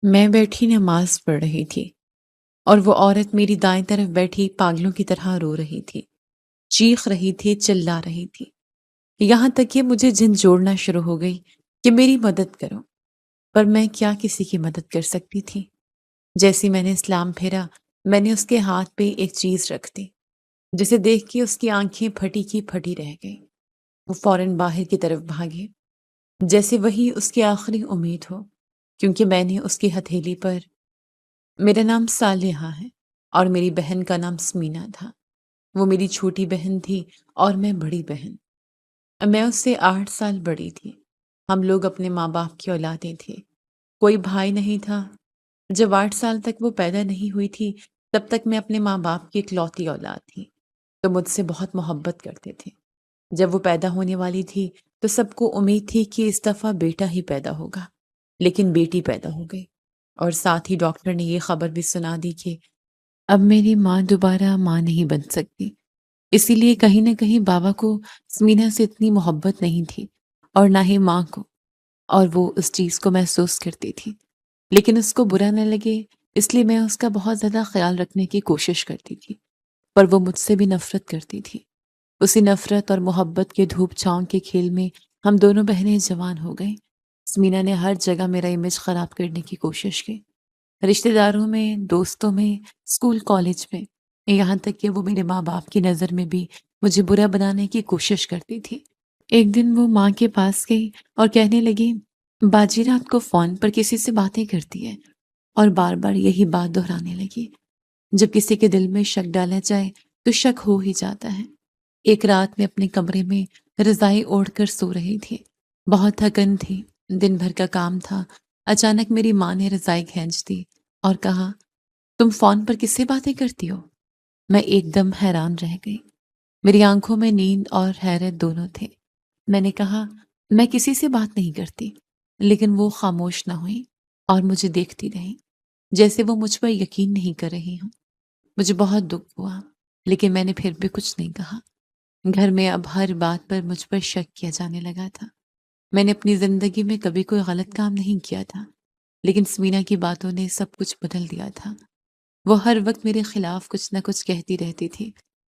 میں بیٹھی نماز پڑھ رہی تھی اور وہ عورت میری دائیں طرف بیٹھی پاگلوں کی طرح رو رہی تھی، چیخ رہی تھی، چلا رہی تھی، یہاں تک کہ مجھے جھنجھوڑنا شروع ہو گئی کہ میری مدد کرو۔ پر میں کیا کسی کی مدد کر سکتی تھی؟ جیسی میں نے اسلام پھیرا، میں نے اس کے ہاتھ پہ ایک چیز رکھ دی، جسے دیکھ کے اس کی آنکھیں پھٹی کی پھٹی رہ گئی۔ وہ فوراً باہر کی طرف بھاگے، جیسے وہی اس کی آخری امید ہو، کیونکہ میں نے اس کی ہتھیلی پر میرا نام صالحہ ہے اور میری بہن کا نام سمینا تھا۔ وہ میری چھوٹی بہن تھی اور میں بڑی بہن۔ میں اس سے 8 سال بڑی تھی۔ ہم لوگ اپنے ماں باپ کی اولادیں تھے۔ کوئی بھائی نہیں تھا۔ جب 8 سال تک وہ پیدا نہیں ہوئی تھی، تب تک میں اپنے ماں باپ کی اکلوتی اولاد تھی، تو مجھ سے بہت محبت کرتے تھے۔ جب وہ پیدا ہونے والی تھی تو سب کو امید تھی کہ اس دفعہ بیٹا ہی پیدا ہوگا، لیکن بیٹی پیدا ہو گئی، اور ساتھ ہی ڈاکٹر نے یہ خبر بھی سنا دی کہ اب میری ماں دوبارہ ماں نہیں بن سکتی۔ اسی لیے کہیں نہ کہیں بابا کو سمینا سے اتنی محبت نہیں تھی، اور نہ ہی ماں کو، اور وہ اس چیز کو محسوس کرتی تھی، لیکن اس کو برا نہ لگے اس لیے میں اس کا بہت زیادہ خیال رکھنے کی کوشش کرتی تھی، پر وہ مجھ سے بھی نفرت کرتی تھی۔ اسی نفرت اور محبت کے دھوپ چھاؤں کے کھیل میں ہم دونوں بہنیں جوان ہو گئیں۔ سمینا نے ہر جگہ میرا امیج خراب کرنے کی کوشش کی، رشتہ داروں میں، دوستوں میں، اسکول کالج میں، یہاں تک کہ وہ میرے ماں باپ کی نظر میں بھی مجھے برا بنانے کی کوشش کرتی تھی۔ ایک دن وہ ماں کے پاس گئی اور کہنے لگی، باجی رات کو فون پر کسی سے باتیں کرتی ہے، اور بار بار یہی بات دہرانے لگی۔ جب کسی کے دل میں شک ڈالا جائے تو شک ہو ہی جاتا ہے۔ ایک رات میں اپنے کمرے میں رضائی اوڑھ کر سو رہی تھی، بہت تھکن تھی، دن بھر کا کام تھا۔ اچانک میری ماں نے رضائی کھینچ دی اور کہا، تم فون پر کس سے باتیں کرتی ہو؟ میں ایک دم حیران رہ گئی، میری آنکھوں میں نیند اور حیرت دونوں تھے۔ میں نے کہا، میں کسی سے بات نہیں کرتی، لیکن وہ خاموش نہ ہوئی اور مجھے دیکھتی رہی، جیسے وہ مجھ پر یقین نہیں کر رہی ہوں۔ مجھے بہت دکھ ہوا، لیکن میں نے پھر بھی کچھ نہیں کہا۔ گھر میں اب ہر بات پر مجھ پر شک کیا جانے لگا تھا۔ میں نے اپنی زندگی میں کبھی کوئی غلط کام نہیں کیا تھا، لیکن سمینا کی باتوں نے سب کچھ بدل دیا تھا۔ وہ ہر وقت میرے خلاف کچھ نہ کچھ کہتی رہتی تھی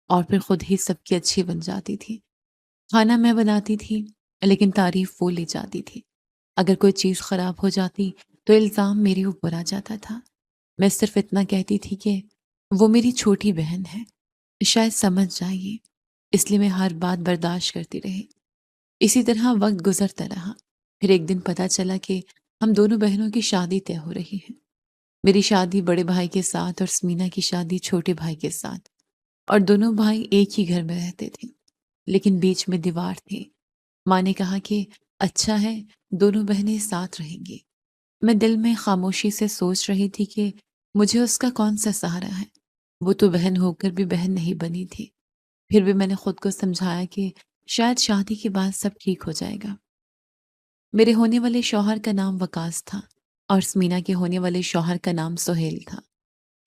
اور پھر خود ہی سب کی اچھی بن جاتی تھی۔ کھانا میں بناتی تھی، لیکن تعریف وہ لے جاتی تھی۔ اگر کوئی چیز خراب ہو جاتی تو الزام میرے اوپر آ جاتا تھا۔ میں صرف اتنا کہتی تھی کہ وہ میری چھوٹی بہن ہے، شاید سمجھ جائے، اس لیے میں ہر بات برداشت کرتی رہی۔ اسی طرح وقت گزرتا رہا۔ پھر ایک دن پتہ چلا کہ ہم دونوں بہنوں کی شادی طے ہو رہی ہے۔ میری شادی بڑے بھائی کے ساتھ اور سمینا کی شادی چھوٹے بھائی کے ساتھ، اور دونوں بھائی ایک ہی گھر میں رہتے تھے، لیکن بیچ میں دیوار تھی۔ ماں نے کہا کہ اچھا ہے، دونوں بہنیں ساتھ رہیں گی۔ میں دل میں خاموشی سے سوچ رہی تھی کہ مجھے اس کا کون سا سہارا ہے؟ وہ تو بہن ہو کر بھی بہن نہیں بنی تھی۔ پھر بھی میں نے خود کو سمجھایا کہ شاید شادی کے بعد سب ٹھیک ہو جائے گا۔ میرے ہونے والے شوہر کا نام وقاص تھا اور سمینا کے ہونے والے شوہر کا نام سہیل تھا۔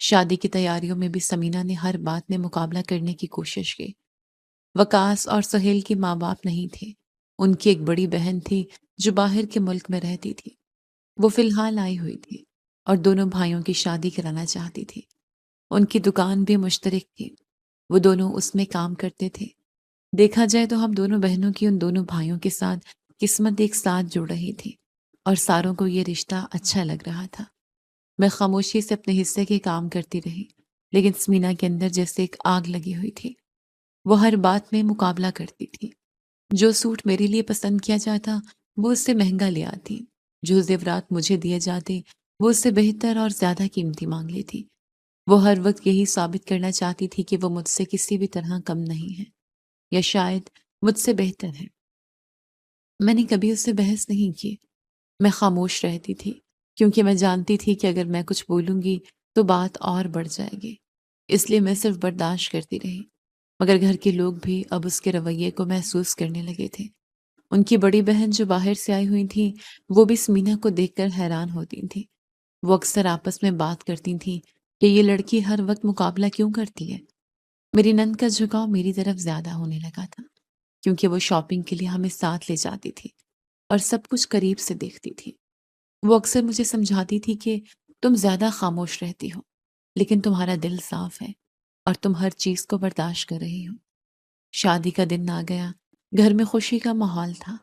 شادی کی تیاریوں میں بھی سمینا نے ہر بات میں مقابلہ کرنے کی کوشش کی۔ وقاص اور سہیل کے ماں باپ نہیں تھے، ان کی ایک بڑی بہن تھی جو باہر کے ملک میں رہتی تھی۔ وہ فی الحال آئی ہوئی تھی اور دونوں بھائیوں کی شادی کرانا چاہتی تھی۔ ان کی دکان بھی مشترک تھی، وہ دونوں اس میں کام کرتے تھے۔ دیکھا جائے تو ہم دونوں بہنوں کی ان دونوں بھائیوں کے ساتھ قسمت ایک ساتھ جڑ رہی تھی، اور ساروں کو یہ رشتہ اچھا لگ رہا تھا۔ میں خاموشی سے اپنے حصے کے کام کرتی رہی، لیکن سمینا کے اندر جیسے ایک آگ لگی ہوئی تھی۔ وہ ہر بات میں مقابلہ کرتی تھی۔ جو سوٹ میرے لیے پسند کیا جاتا وہ اس سے مہنگا لے آتی، جو زیورات مجھے دیے جاتے وہ اس سے بہتر اور زیادہ قیمتی مانگ لیتی۔ وہ ہر وقت یہی ثابت کرنا چاہتی تھی کہ وہ مجھ سے کسی بھی طرح کم نہیں ہے، یا شاید مجھ سے بہتر ہے۔ میں نے کبھی اس سے بحث نہیں کی، میں خاموش رہتی تھی، کیونکہ میں جانتی تھی کہ اگر میں کچھ بولوں گی تو بات اور بڑھ جائے گی۔ اس لیے میں صرف برداشت کرتی رہی، مگر گھر کے لوگ بھی اب اس کے رویے کو محسوس کرنے لگے تھے۔ ان کی بڑی بہن جو باہر سے آئی ہوئی تھیں، وہ بھی سمینا کو دیکھ کر حیران ہوتی تھیں۔ وہ اکثر آپس میں بات کرتی تھیں کہ یہ لڑکی ہر وقت مقابلہ کیوں کرتی ہے۔ میری نند کا جھکاؤ میری طرف زیادہ ہونے لگا تھا، کیونکہ وہ شاپنگ کے لیے ہمیں ساتھ لے جاتی تھی اور سب کچھ قریب سے دیکھتی تھی۔ وہ اکثر مجھے سمجھاتی تھی کہ تم زیادہ خاموش رہتی ہو، لیکن تمہارا دل صاف ہے اور تم ہر چیز کو برداشت کر رہی ہو۔ شادی کا دن آ گیا، گھر میں خوشی کا ماحول تھا،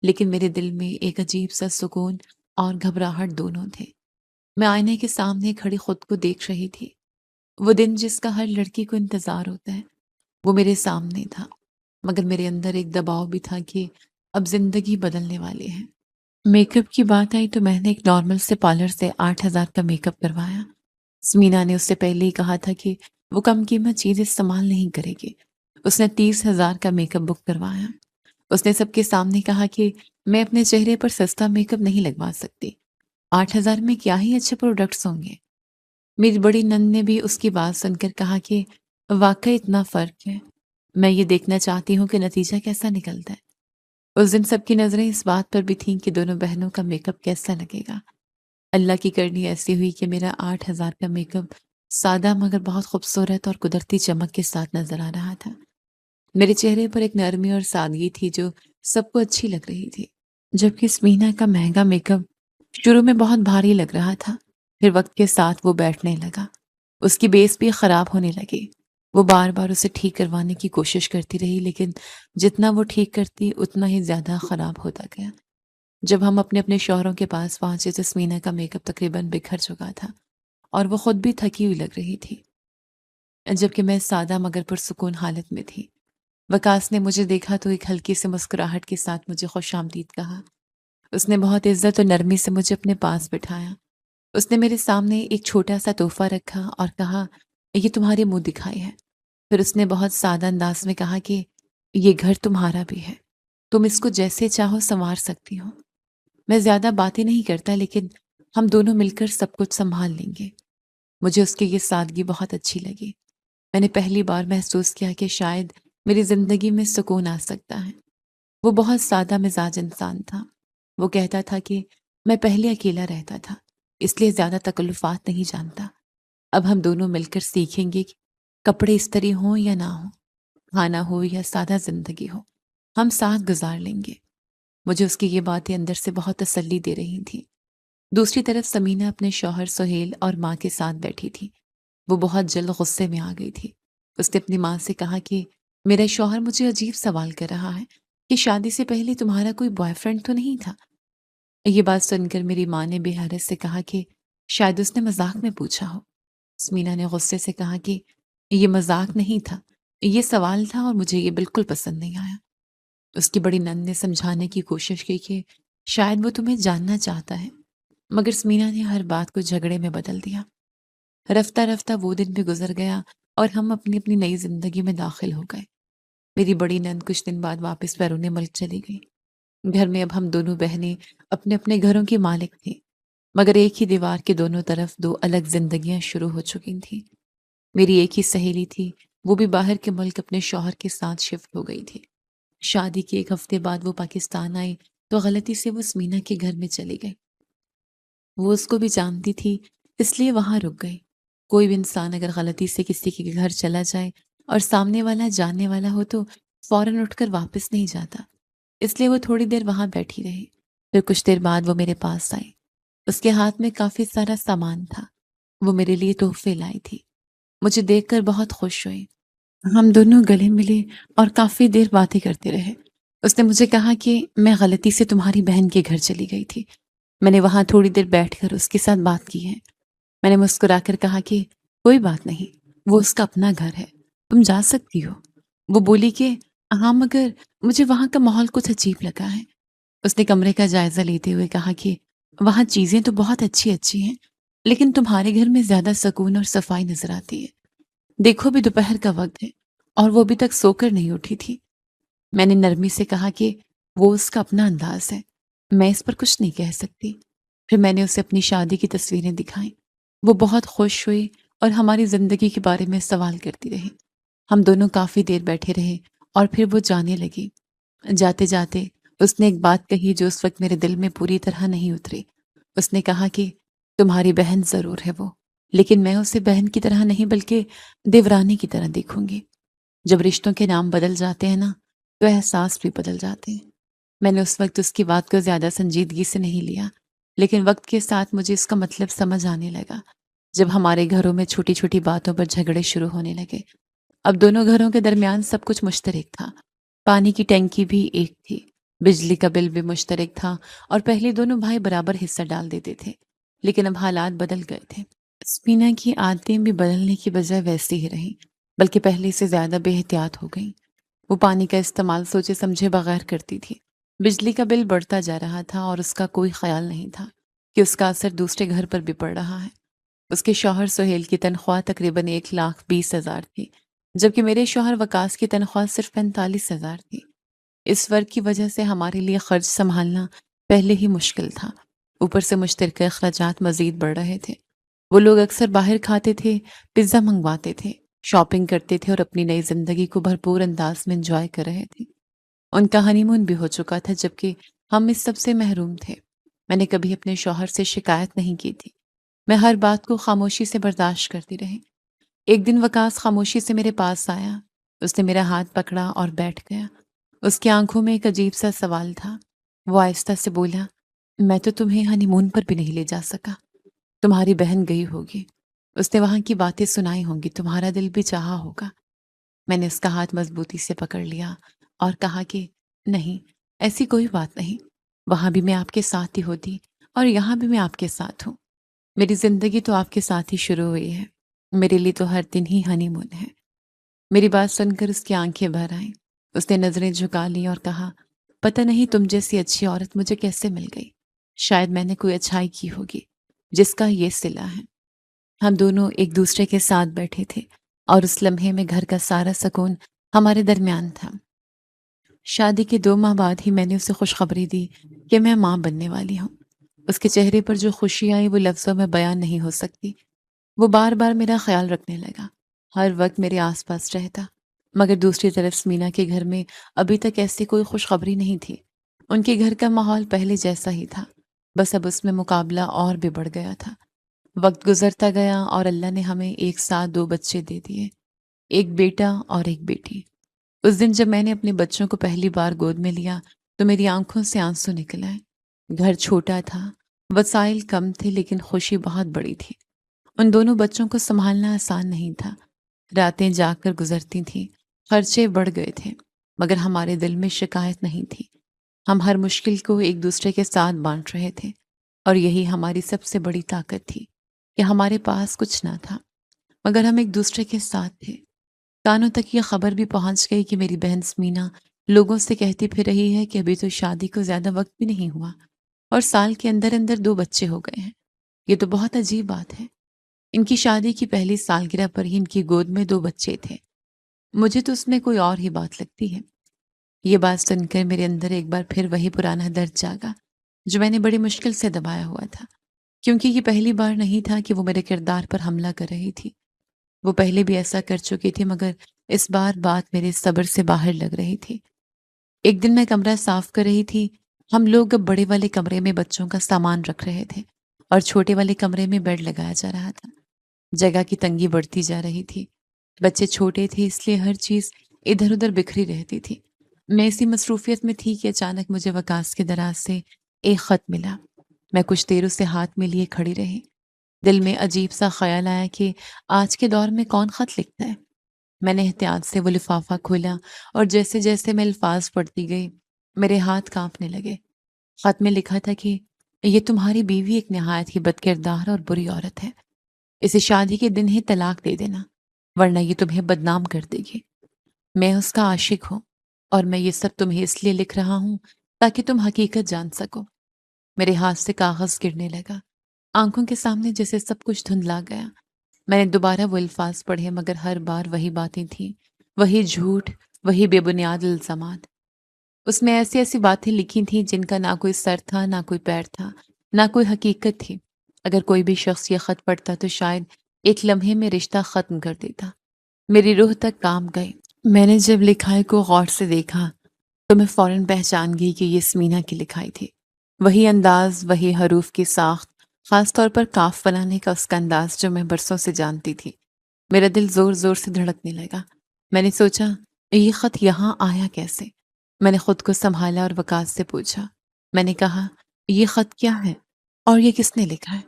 لیکن میرے دل میں ایک عجیب سا سکون اور گھبراہٹ دونوں تھے۔ میں آئینے کے سامنے کھڑی خود کو دیکھ رہی تھی، وہ دن جس کا ہر لڑکی کو انتظار ہوتا ہے، وہ میرے سامنے تھا، مگر میرے اندر ایک دباؤ بھی تھا کہ اب زندگی بدلنے والی ہے۔ میک اپ کی بات آئی تو میں نے ایک نارمل سے پارلر سے 8,000 کا میک اپ کروایا۔ سمینا نے اس سے پہلے ہی کہا تھا کہ وہ کم قیمت چیز استعمال نہیں کرے گی۔ اس نے 30,000 کا میک اپ بک کروایا۔ اس نے سب کے سامنے کہا کہ میں اپنے چہرے پر سستا میک اپ نہیں لگوا سکتی، 8,000 میں کیا ہی اچھے پروڈکٹس ہوں گے۔ میری بڑی نند نے بھی اس کی بات سن کر کہا کہ واقعی اتنا فرق ہے، میں یہ دیکھنا چاہتی ہوں کہ نتیجہ کیسا نکلتا ہے۔ اس دن سب کی نظریں اس بات پر بھی تھیں کہ دونوں بہنوں کا میک اپ کیسا لگے گا۔ اللہ کی کرنی ایسی ہوئی کہ میرا 8,000 کا میک اپ سادہ مگر بہت خوبصورت اور قدرتی چمک کے ساتھ نظر آ رہا تھا۔ میرے چہرے پر ایک نرمی اور سادگی تھی جو سب کو اچھی لگ رہی تھی، جبکہ سمینا کا مہنگا میک اپ شروع میں بہت بھاری لگ رہا تھا، پھر وقت کے ساتھ وہ بیٹھنے لگا۔ اس کی بیس بھی خراب ہونے لگی۔ وہ بار بار اسے ٹھیک کروانے کی کوشش کرتی رہی، لیکن جتنا وہ ٹھیک کرتی اتنا ہی زیادہ خراب ہوتا گیا۔ جب ہم اپنے اپنے شوہروں کے پاس پہنچے تو سمینا کا میک اپ تقریباً بکھر چکا تھا اور وہ خود بھی تھکی ہوئی لگ رہی تھی، جبکہ میں سادہ مگر پرسکون حالت میں تھی۔ وکاس نے مجھے دیکھا تو ایک ہلکی سی مسکراہٹ کے ساتھ مجھے خوش آمدید کہا۔ اس نے بہت عزت اور نرمی سے مجھے اپنے پاس بٹھایا۔ اس نے میرے سامنے ایک چھوٹا سا تحفہ رکھا اور کہا یہ تمہارے منہ دکھائی ہے۔ پھر اس نے بہت سادہ انداز میں کہا کہ یہ گھر تمہارا بھی ہے، تم اس کو جیسے چاہو سنوار سکتی ہو۔ میں زیادہ باتیں نہیں کرتا، لیکن ہم دونوں مل کر سب کچھ سنبھال لیں گے۔ مجھے اس کی یہ سادگی بہت اچھی لگی۔ میں نے پہلی بار محسوس کیا کہ شاید میری زندگی میں سکون آ سکتا ہے۔ وہ بہت سادہ مزاج انسان تھا۔ وہ کہتا تھا کہ میں پہلے اکیلا رہتا تھا، اس لیے زیادہ تکلفات نہیں جانتا۔ اب ہم دونوں مل کر سیکھیں گے کہ کپڑے استری ہوں یا نہ ہوں، کھانا ہو یا سادہ زندگی ہو، ہم ساتھ گزار لیں گے۔ مجھے اس کی یہ باتیں اندر سے بہت تسلی دے رہی تھیں۔ دوسری طرف سمینا اپنے شوہر سہیل اور ماں کے ساتھ بیٹھی تھی۔ وہ بہت جلد غصے میں آ گئی تھی۔ اس نے اپنی ماں سے کہا کہ میرا شوہر مجھے عجیب سوال کر رہا ہے کہ شادی سے پہلے تمہارا کوئی بوائے فرینڈ تو نہیں تھا؟ یہ بات سن کر میری ماں نے بے حیرت سے کہا کہ شاید اس نے مذاق میں پوچھا ہو۔ سمینا نے غصے سے کہا کہ یہ مذاق نہیں تھا، یہ سوال تھا اور مجھے یہ بالکل پسند نہیں آیا۔ اس کی بڑی نند نے سمجھانے کی کوشش کی کہ شاید وہ تمہیں جاننا چاہتا ہے، مگر سمینا نے ہر بات کو جھگڑے میں بدل دیا۔ رفتہ رفتہ وہ دن بھی گزر گیا اور ہم اپنی اپنی نئی زندگی میں داخل ہو گئے۔ میری بڑی نند کچھ دن بعد واپس بیرون ملک چلی گئی۔ گھر میں اب ہم دونوں بہنیں اپنے اپنے گھروں کی مالک تھیں، مگر ایک ہی دیوار کے دونوں طرف دو الگ زندگیاں شروع ہو چکی تھیں۔ میری ایک ہی سہیلی تھی، وہ بھی باہر کے ملک اپنے شوہر کے ساتھ شفٹ ہو گئی تھی۔ شادی کے ایک ہفتے بعد وہ پاکستان آئی تو غلطی سے وہ سمینا کے گھر میں چلی گئی۔ وہ اس کو بھی جانتی تھی، اس لیے وہاں رک گئی۔ کوئی بھی انسان اگر غلطی سے کسی کے گھر چلا جائے اور سامنے والا جاننے والا ہو تو فوراً اٹھ کر واپس نہیں جاتا، اس لیے وہ تھوڑی دیر وہاں بیٹھی رہی۔ پھر کچھ دیر بعد وہ میرے پاس آئی۔ اس کے ہاتھ میں کافی سارا سامان تھا، وہ میرے لیے تحفے لائی تھی۔ مجھے دیکھ کر بہت خوش ہوئی۔ ہم دونوں گلے ملے اور کافی دیر باتیں کرتے رہے۔ اس نے مجھے کہا کہ میں غلطی سے تمہاری بہن کے گھر چلی گئی تھی، میں نے وہاں تھوڑی دیر بیٹھ کر اس کے ساتھ بات کی ہے۔ میں نے مسکرا کر کہا کہ کوئی بات نہیں، وہ اس کا اپنا گھر ہے، تم جا سکتی ہو۔ وہ بولی کہ ہاں، مگر مجھے وہاں کا ماحول کچھ عجیب لگا ہے۔ اس نے کمرے کا جائزہ لیتے ہوئے کہا کہ وہاں چیزیں تو بہت اچھی اچھی ہیں، لیکن تمہارے گھر میں زیادہ سکون اور صفائی نظر آتی ہے۔ دیکھو بھی دوپہر کا وقت ہے اور وہ ابھی تک سو کر نہیں اٹھی تھی۔ میں نے نرمی سے کہا کہ وہ اس کا اپنا انداز ہے، میں اس پر کچھ نہیں کہہ سکتی۔ پھر میں نے اسے اپنی شادی کی تصویریں دکھائیں۔ وہ بہت خوش ہوئی اور ہماری زندگی کے بارے میں سوال کرتی رہی۔ ہم دونوں کافی دیر بیٹھے رہے اور پھر وہ جانے لگی۔ جاتے جاتے اس نے ایک بات کہی جو اس وقت میرے دل میں پوری طرح نہیں اتری۔ اس نے کہا کہ تمہاری بہن ضرور ہے وہ، لیکن میں اسے بہن کی طرح نہیں بلکہ دیورانی کی طرح دیکھوں گی۔ جب رشتوں کے نام بدل جاتے ہیں نا تو احساس بھی بدل جاتے ہیں۔ میں نے اس وقت اس کی بات کو زیادہ سنجیدگی سے نہیں لیا، لیکن وقت کے ساتھ مجھے اس کا مطلب سمجھ آنے لگا جب ہمارے گھروں میں چھوٹی چھوٹی باتوں پر جھگڑے شروع ہونے لگے۔ اب دونوں گھروں کے درمیان سب کچھ مشترک تھا۔ پانی کی ٹینکی بھی ایک تھی، بجلی کا بل بھی مشترک تھا، اور پہلے دونوں بھائی برابر حصہ ڈال دیتے تھے، لیکن اب حالات بدل گئے تھے۔ سمینا کی عادتیں بھی بدلنے کی بجائے ویسی ہی رہیں، بلکہ پہلے سے زیادہ بے احتیاط ہو گئیں۔ وہ پانی کا استعمال سوچے سمجھے بغیر کرتی تھی۔ بجلی کا بل بڑھتا جا رہا تھا اور اس کا کوئی خیال نہیں تھا کہ اس کا اثر دوسرے گھر پر بھی پڑ رہا ہے۔ اس کے شوہر سہیل کی تنخواہ تقریباً 1,20,000 تھی، جبکہ میرے شوہر وکاس کی تنخواہ صرف 45,000 تھی۔ اس فرق کی وجہ سے ہمارے لیے خرچ سنبھالنا پہلے ہی مشکل تھا، اوپر سے مشترکہ اخراجات مزید بڑھ رہے تھے۔ وہ لوگ اکثر باہر کھاتے تھے، پزا منگواتے تھے، شاپنگ کرتے تھے اور اپنی نئی زندگی کو بھرپور انداز میں انجوائے کر رہے تھے۔ ان کا ہنی مون بھی ہو چکا تھا، جبکہ ہم اس سب سے محروم تھے۔ میں نے کبھی اپنے شوہر سے شکایت نہیں کی تھی، میں ہر بات کو خاموشی سے برداشت کرتی رہی۔ ایک دن وکاس خاموشی سے میرے پاس آیا، اس نے میرا ہاتھ پکڑا اور بیٹھ گیا۔ اس کی آنکھوں میں ایک عجیب سا سوال تھا۔ وہ آہستہ سے بولا، میں تو تمہیں ہنی مون پر بھی نہیں لے جا سکا، تمہاری بہن گئی ہوگی، اس نے وہاں کی باتیں سنائی ہوں گی، تمہارا دل بھی چاہا ہوگا۔ میں نے اس کا ہاتھ مضبوطی سے پکڑ لیا اور کہا کہ نہیں، ایسی کوئی بات نہیں، وہاں بھی میں آپ کے ساتھ ہی ہوتی اور یہاں بھی میں آپ کے ساتھ ہوں۔ میری زندگی تو آپ کے ساتھ ہی شروع ہوئی ہے، میرے لیے تو ہر دن ہی ہنی مون ہے۔ میری بات سن کر اس کی آنکھیں بھر آئیں۔ اس نے نظریں جھکا لی اور کہا، پتہ نہیں تم جیسی اچھی عورت مجھے کیسے مل گئی، شاید میں نے کوئی اچھائی کی ہوگی جس کا یہ صلہ ہے۔ ہم دونوں ایک دوسرے کے ساتھ بیٹھے تھے اور اس لمحے میں گھر کا سارا سکون ہمارے درمیان تھا۔ شادی کے 2 ماہ بعد ہی میں نے اسے خوشخبری دی کہ میں ماں بننے والی ہوں۔ اس کے چہرے پر جو خوشی آئی وہ لفظوں میں بیان نہیں ہو سکتی۔ وہ بار بار میرا خیال رکھنے لگا، ہر وقت میرے آس پاس رہتا، مگر دوسری طرف سمینا کے گھر میں ابھی تک ایسی کوئی خوشخبری نہیں تھی۔ ان کے گھر کا ماحول پہلے جیسا ہی تھا، بس اب اس میں مقابلہ اور بھی بڑھ گیا تھا۔ وقت گزرتا گیا اور اللہ نے ہمیں ایک ساتھ 2 بچے دے دیے، ایک بیٹا اور ایک بیٹی۔ اس دن جب میں نے اپنے بچوں کو پہلی بار گود میں لیا تو میری آنکھوں سے آنسو نکل آئے۔ گھر چھوٹا تھا، وسائل کم تھے، لیکن خوشی بہت بڑی تھی۔ ان دونوں بچوں کو سنبھالنا آسان نہیں تھا، راتیں جاگ کر گزرتی تھیں، خرچے بڑھ گئے تھے، مگر ہمارے دل میں شکایت نہیں تھی۔ ہم ہر مشکل کو ایک دوسرے کے ساتھ بانٹ رہے تھے، اور یہی ہماری سب سے بڑی طاقت تھی کہ ہمارے پاس کچھ نہ تھا، مگر ہم ایک دوسرے کے ساتھ تھے۔ کانوں تک یہ خبر بھی پہنچ گئی کہ میری بہن سمینا لوگوں سے کہتی پھر رہی ہے کہ ابھی تو شادی کو زیادہ وقت بھی نہیں ہوا اور سال کے اندر اندر 2 بچے ہو گئے ہیں۔ یہ تو بہت عجیب بات ہے۔ ان کی شادی کی پہلی سالگرہ پر ہی ان کی گود میں 2 بچے تھے۔ مجھے تو اس میں کوئی اور ہی بات لگتی ہے۔ یہ بات سن کر میرے اندر ایک بار پھر وہی پرانا درد جاگا جو میں نے بڑی مشکل سے دبایا ہوا تھا، کیونکہ یہ پہلی بار نہیں تھا کہ وہ میرے کردار پر حملہ کر رہی تھی۔ وہ پہلے بھی ایسا کر چکی تھی، مگر اس بار بات میرے صبر سے باہر لگ رہی تھی۔ ایک دن میں کمرہ صاف کر رہی تھی، ہم لوگ اب بڑے والے کمرے میں بچوں کا سامان رکھ رہے تھے اور چھوٹے والے کمرے میں بیڈ لگایا جا رہا تھا۔ جگہ کی تنگی بڑھتی جا رہی تھی، بچے چھوٹے تھے اس لیے ہر چیز ادھر ادھر بکھری رہتی تھی۔ میں اسی مصروفیت میں تھی کہ اچانک مجھے وکاس کے دراز سے ایک خط ملا۔ میں کچھ دیر اسے ہاتھ میں لیے کھڑی رہی۔ دل میں عجیب سا خیال آیا کہ آج کے دور میں کون خط لکھتا ہے۔ میں نے احتیاط سے وہ لفافہ کھولا اور جیسے جیسے میں الفاظ پڑھتی گئی میرے ہاتھ کانپنے لگے۔ خط میں لکھا تھا کہ یہ تمہاری بیوی ایک نہایت ہی بد کردار اور بری عورت ہے، اسے شادی کے دن ہی طلاق دے دینا، ورنہ یہ تمہیں بدنام کر دے گی۔ میں اس کا عاشق ہوں اور میں یہ سب تمہیں اس لیے لکھ رہا ہوں تاکہ تم حقیقت جان سکو۔ میرے ہاتھ سے کاغذ گرنے لگا، آنکھوں کے سامنے جیسے سب کچھ دھندلا گیا۔ میں نے دوبارہ وہ الفاظ پڑھے، مگر ہر بار وہی باتیں تھیں، وہی جھوٹ، وہی بے بنیاد الزامات۔ اس میں ایسی ایسی باتیں لکھی تھیں جن کا نہ کوئی سر تھا، نہ کوئی پیر تھا، نہ کوئی حقیقت تھی۔ اگر کوئی بھی شخص یہ خط پڑھتا تو شاید ایک لمحے میں رشتہ ختم کر دیتا۔ میری روح تک کانپ گئی۔ میں نے جب لکھائی کو غور سے دیکھا تو میں فوراً پہچان گئی کہ یہ سمینا کی لکھائی تھی۔ وہی انداز، وہی حروف کی ساخت، خاص طور پر کاف بنانے کا اس کا انداز جو میں برسوں سے جانتی تھی۔ میرا دل زور زور سے دھڑکنے لگا۔ میں نے سوچا، یہ خط یہاں آیا کیسے؟ میں نے خود کو سنبھالا اور وکاس سے پوچھا۔ میں نے کہا، یہ خط کیا ہے؟ اور یہ کس نے لکھا ہے؟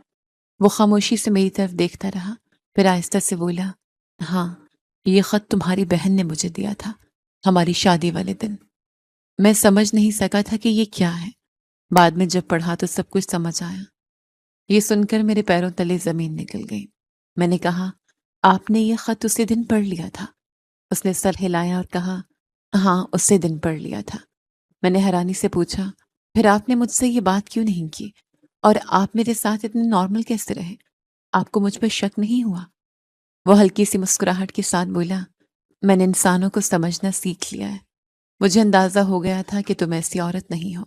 وہ خاموشی سے میری طرف دیکھتا رہا، پھر آہستہ سے بولا، ہاں، یہ خط تمہاری بہن نے مجھے دیا تھا ہماری شادی والے دن۔ میں سمجھ نہیں سکا تھا کہ یہ کیا ہے۔ بعد میں جب پڑھا تو سب کچھ سمجھ آیا۔ یہ سن کر میرے پیروں تلے زمین نکل گئی۔ میں نے کہا، آپ نے یہ خط اسی دن پڑھ لیا تھا؟ اس نے سر ہلایا اور کہا، ہاں، اسی دن پڑھ لیا تھا۔ میں نے حیرانی سے پوچھا، پھر آپ نے مجھ سے یہ بات کیوں نہیں کی؟ اور آپ میرے ساتھ اتنے نارمل کیسے رہے؟ آپ کو مجھ پر شک نہیں ہوا؟ وہ ہلکی سی مسکراہٹ کے ساتھ بولا، میں نے انسانوں کو سمجھنا سیکھ لیا ہے۔ مجھے اندازہ ہو گیا تھا کہ تم ایسی عورت نہیں ہو۔